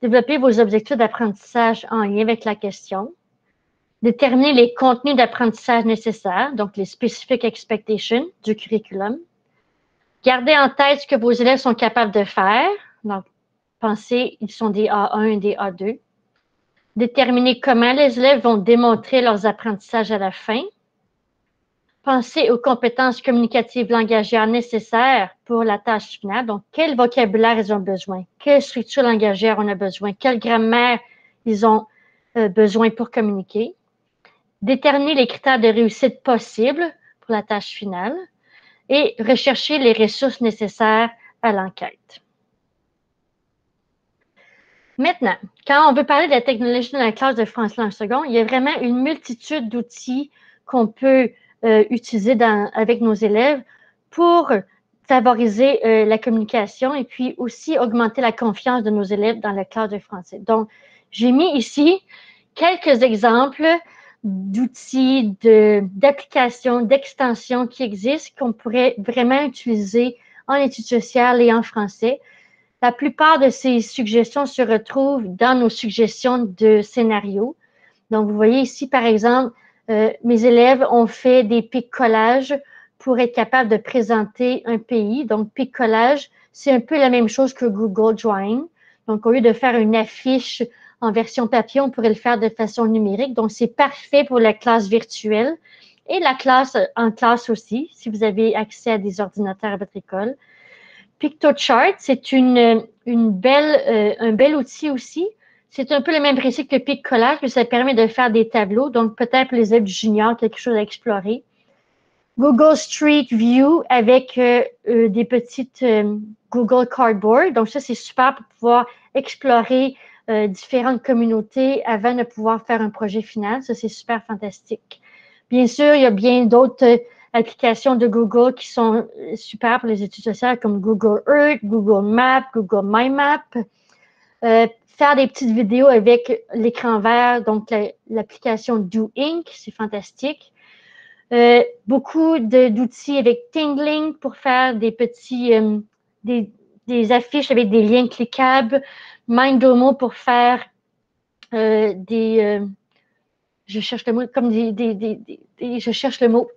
développer vos objectifs d'apprentissage en lien avec la question, déterminer les contenus d'apprentissage nécessaires, donc les specific expectations du curriculum, garder en tête ce que vos élèves sont capables de faire, donc pensez, ils sont des A1 et des A2, déterminer comment les élèves vont démontrer leurs apprentissages à la fin, pensez aux compétences communicatives langagières nécessaires pour la tâche finale. Donc, quel vocabulaire ils ont besoin? Quelle structure langagière on a besoin? Quelle grammaire ils ont besoin pour communiquer? Déterminer les critères de réussite possibles pour la tâche finale et rechercher les ressources nécessaires à l'enquête. Maintenant, quand on veut parler de la technologie dans la classe de français langue seconde, il y a vraiment une multitude d'outils qu'on peut utiliser avec nos élèves pour favoriser la communication et puis aussi augmenter la confiance de nos élèves dans la classe de français. Donc, j'ai mis ici quelques exemples d'outils, d'applications, d'extensions qui existent qu'on pourrait vraiment utiliser en études sociales et en français. La plupart de ces suggestions se retrouvent dans nos suggestions de scénarios. Donc, vous voyez ici, par exemple, mes élèves ont fait des pics-collages pour être capables de présenter un pays. Donc, pic-collage, c'est un peu la même chose que Google Drawing. Donc, au lieu de faire une affiche en version papier, on pourrait le faire de façon numérique. Donc, c'est parfait pour la classe virtuelle et la classe en classe aussi, si vous avez accès à des ordinateurs à votre école. PictoChart, c'est un bel outil aussi. C'est un peu le même principe que Pic-Collage, mais ça permet de faire des tableaux. Donc, peut-être pour les élèves juniors, quelque chose à explorer. Google Street View avec des petites Google Cardboard. Donc, ça, c'est super pour pouvoir explorer différentes communautés avant de pouvoir faire un projet final. Ça, c'est super fantastique. Bien sûr, il y a bien d'autres applications de Google qui sont super pour les études sociales comme Google Earth, Google Maps, Google My Map. Faire des petites vidéos avec l'écran vert, donc l'application Do Ink, c'est fantastique. Beaucoup d'outils avec Tingling pour faire des petits des affiches avec des liens cliquables. Mindomo pour faire je cherche le mot comme je cherche le mot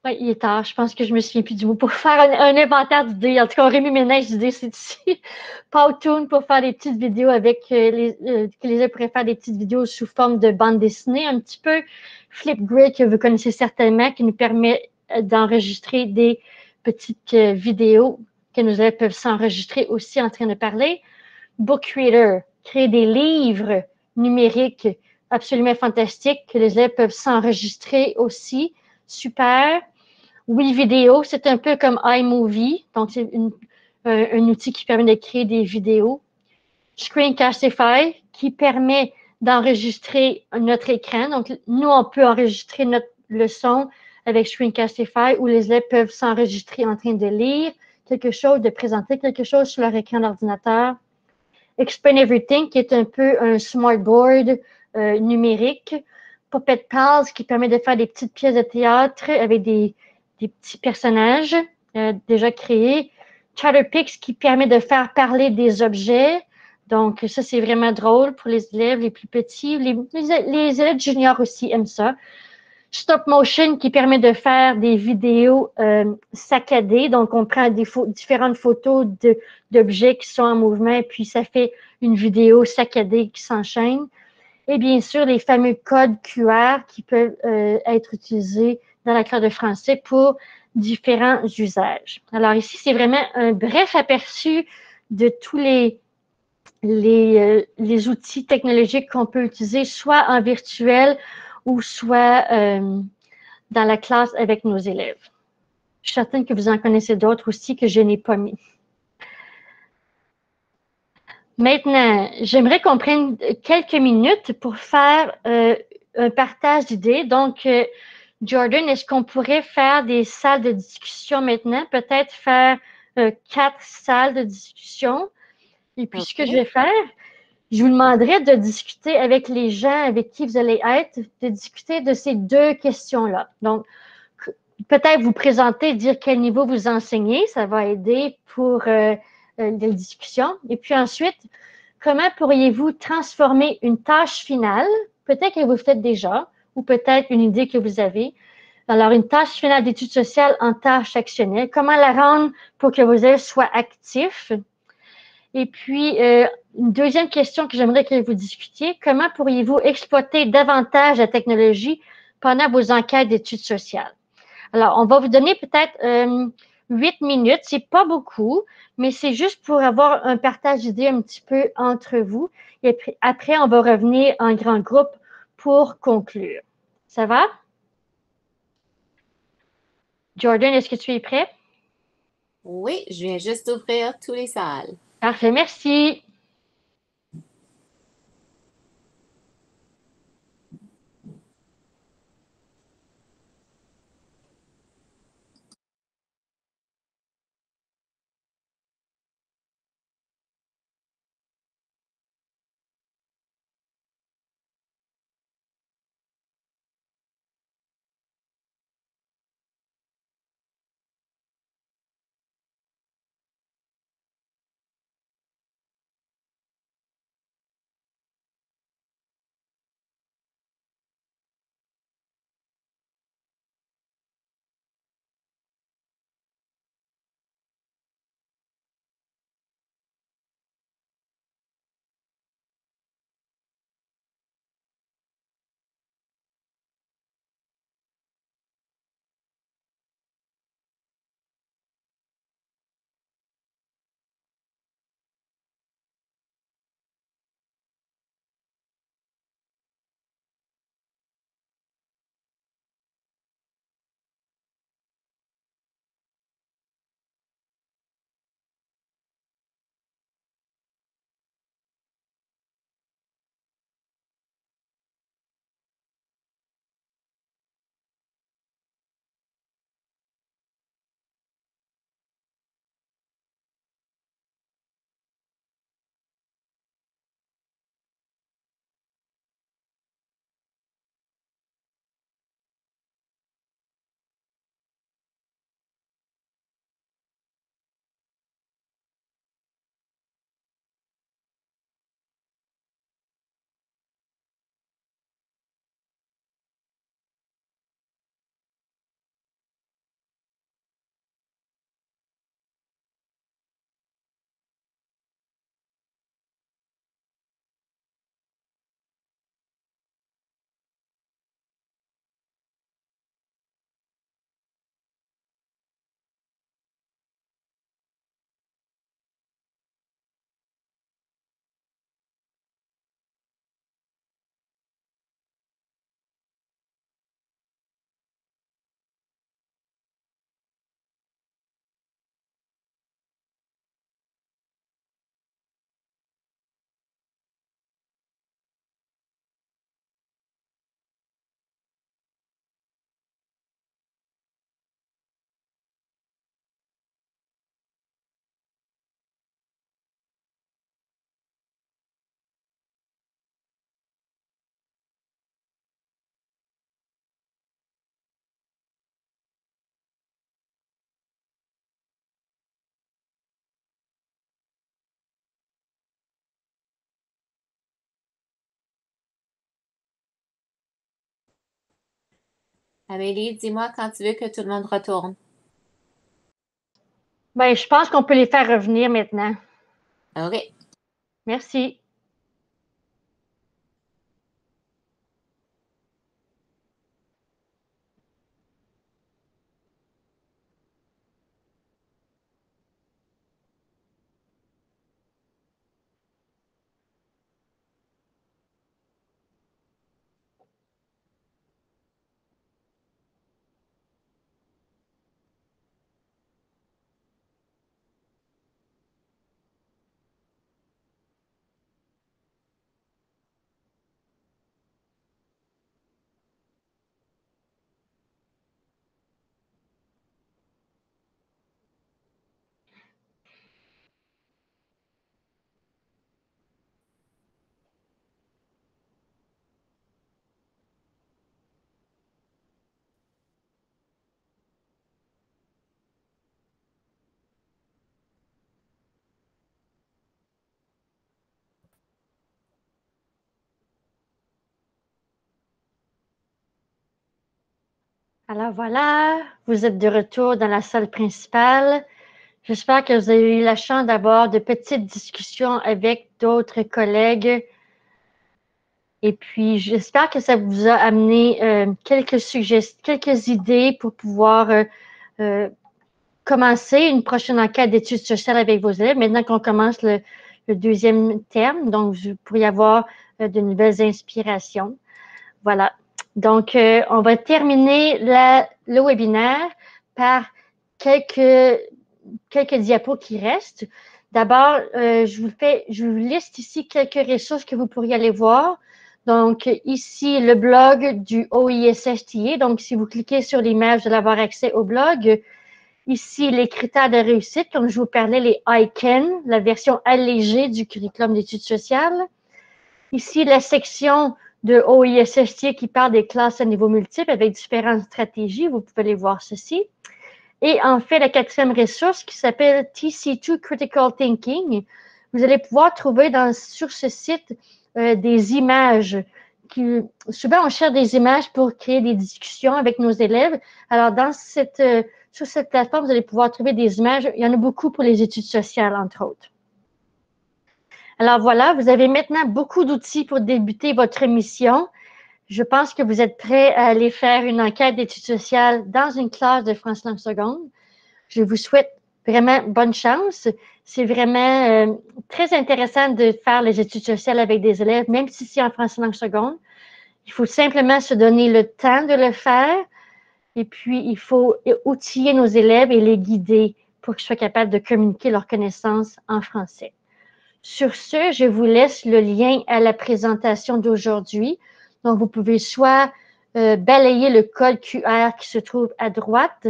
oui, il est tard. Je pense que je me souviens plus du mot. Pour faire un inventaire d'idées. En tout cas, Rémi Ménage d'idées, c'est ici. Powtoon pour faire des petites vidéos avec que les élèves pourraient faire des petites vidéos sous forme de bande dessinée un petit peu. Flipgrid, que vous connaissez certainement, qui nous permet d'enregistrer des petites vidéos que nos élèves peuvent s'enregistrer aussi en train de parler. BookReader, créer des livres numériques absolument fantastiques que les élèves peuvent s'enregistrer aussi. Super. WeVideo, c'est un peu comme iMovie. Donc, c'est un outil qui permet de créer des vidéos. Screencastify, qui permet d'enregistrer notre écran. Donc, nous, on peut enregistrer notre leçon avec Screencastify où les élèves peuvent s'enregistrer en train de lire quelque chose, de présenter quelque chose sur leur écran d'ordinateur. Explain Everything, qui est un peu un smartboard numérique. Puppet Pals, qui permet de faire des petites pièces de théâtre avec des petits personnages déjà créés. Chatterpix, qui permet de faire parler des objets. Donc, ça, c'est vraiment drôle pour les élèves les plus petits. Les élèves juniors aussi aiment ça. stop motion qui permet de faire des vidéos saccadées. Donc, on prend différentes photos d'objets qui sont en mouvement, puis ça fait une vidéo saccadée qui s'enchaîne. Et bien sûr, les fameux codes QR qui peuvent être utilisés dans la classe de français pour différents usages. Alors ici, c'est vraiment un bref aperçu de tous les outils technologiques qu'on peut utiliser, soit en virtuel ou soit dans la classe avec nos élèves. Je suis certaine que vous en connaissez d'autres aussi que je n'ai pas mis. Maintenant, j'aimerais qu'on prenne quelques minutes pour faire un partage d'idées. Donc, Jordan, est-ce qu'on pourrait faire des salles de discussion maintenant? Peut-être faire 4 salles de discussion. Et puis, ce que je vais faire, je vous demanderai de discuter avec les gens avec qui vous allez être, de discuter de ces 2 questions-là. Donc, peut-être vous présenter, dire quel niveau vous enseignez, ça va aider pour les discussions. Et puis ensuite, comment pourriez-vous transformer une tâche finale, peut-être que vous faites déjà, ou peut-être une idée que vous avez, alors une tâche finale d'études sociales en tâche actionnelle, comment la rendre pour que vos élèves soient actifs? Et puis, une deuxième question que j'aimerais que vous discutiez, comment pourriez-vous exploiter davantage la technologie pendant vos enquêtes d'études sociales? Alors, on va vous donner peut-être 8 minutes, c'est pas beaucoup, mais c'est juste pour avoir un partage d'idées un petit peu entre vous. Et puis, après, on va revenir en grand groupe pour conclure. Ça va? Jordan, est-ce que tu es prêt? Oui, je viens juste d'ouvrir tous les salles. Parfait, merci. Amélie, dis-moi quand tu veux que tout le monde retourne. Ben, je pense qu'on peut les faire revenir maintenant. OK. Merci. Alors voilà, vous êtes de retour dans la salle principale. J'espère que vous avez eu la chance d'avoir de petites discussions avec d'autres collègues. Et puis, j'espère que ça vous a amené quelques idées pour pouvoir commencer une prochaine enquête d'études sociales avec vos élèves. Maintenant qu'on commence le deuxième terme, donc vous pourriez avoir de nouvelles inspirations. Voilà. Donc, on va terminer le webinaire par quelques diapos qui restent. D'abord, je vous liste ici quelques ressources que vous pourriez aller voir. Donc, ici, le blog du OISSTA. Donc, si vous cliquez sur l'image, vous allez avoir accès au blog. Ici, les critères de réussite, comme je vous parlais, les ICANN, la version allégée du curriculum d'études sociales. Ici, la section de OISSTA qui parle des classes à niveau multiple avec différentes stratégies. Vous pouvez aller voir ceci. Et en fait, la quatrième ressource qui s'appelle TC2 Critical Thinking. Vous allez pouvoir trouver sur ce site des images. Souvent, on cherche des images pour créer des discussions avec nos élèves. Alors, sur cette plateforme, vous allez pouvoir trouver des images. Il y en a beaucoup pour les études sociales, entre autres. Alors voilà, vous avez maintenant beaucoup d'outils pour débuter votre mission. Je pense que vous êtes prêts à aller faire une enquête d'études sociales dans une classe de France langue seconde. Je vous souhaite vraiment bonne chance. C'est vraiment très intéressant de faire les études sociales avec des élèves, même si c'est en France langue seconde. Il faut simplement se donner le temps de le faire et puis il faut outiller nos élèves et les guider pour qu'ils soient capables de communiquer leurs connaissances en français. Sur ce, je vous laisse le lien à la présentation d'aujourd'hui. Donc, vous pouvez soit balayer le code QR qui se trouve à droite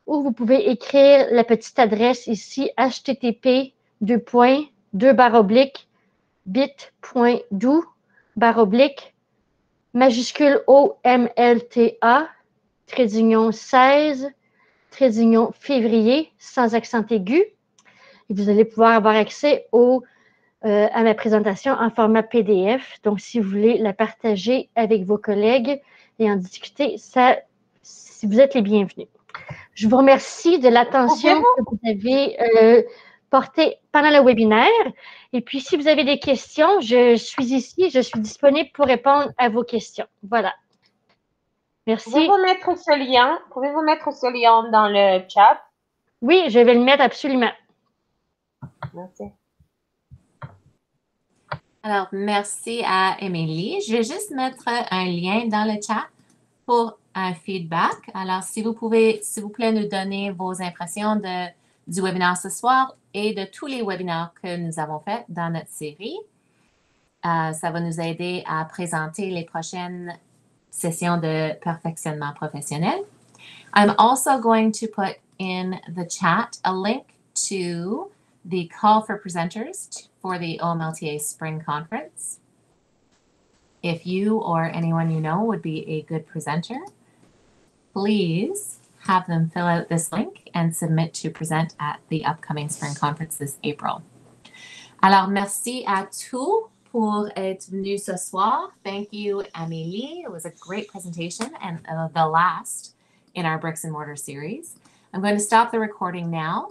ou vous pouvez écrire la petite adresse ici, http://bit.do/majuscule OMLTA, trait d'union 16, trait d'union février, sans accent aigu. Et vous allez pouvoir avoir accès à ma présentation en format PDF. Donc, si vous voulez la partager avec vos collègues et en discuter, si vous êtes les bienvenus. Je vous remercie de l'attention que vous avez portée pendant le webinaire. Et puis, si vous avez des questions, je suis ici, je suis disponible pour répondre à vos questions. Voilà. Merci. Pouvez-vous mettre ce lien dans le chat? Oui, je vais le mettre absolument. Merci. Alors, merci à Émilie. Je vais juste mettre un lien dans le chat pour un feedback. Alors, si vous pouvez, s'il vous plaît, nous donner vos impressions du webinaire ce soir et de tous les webinaires que nous avons faits dans notre série. Ça va nous aider à présenter les prochaines sessions de perfectionnement professionnel. I'm also going to put in the chat a link to the call for presenters for the OMLTA Spring Conference. If you or anyone you know would be a good presenter, please have them fill out this link and submit to present at the upcoming Spring Conference this April. Alors, merci à tous pour être venue ce soir. Thank you, Amélie. It was a great presentation and the last in our Bricks and Mortar series. I'm going to stop the recording now.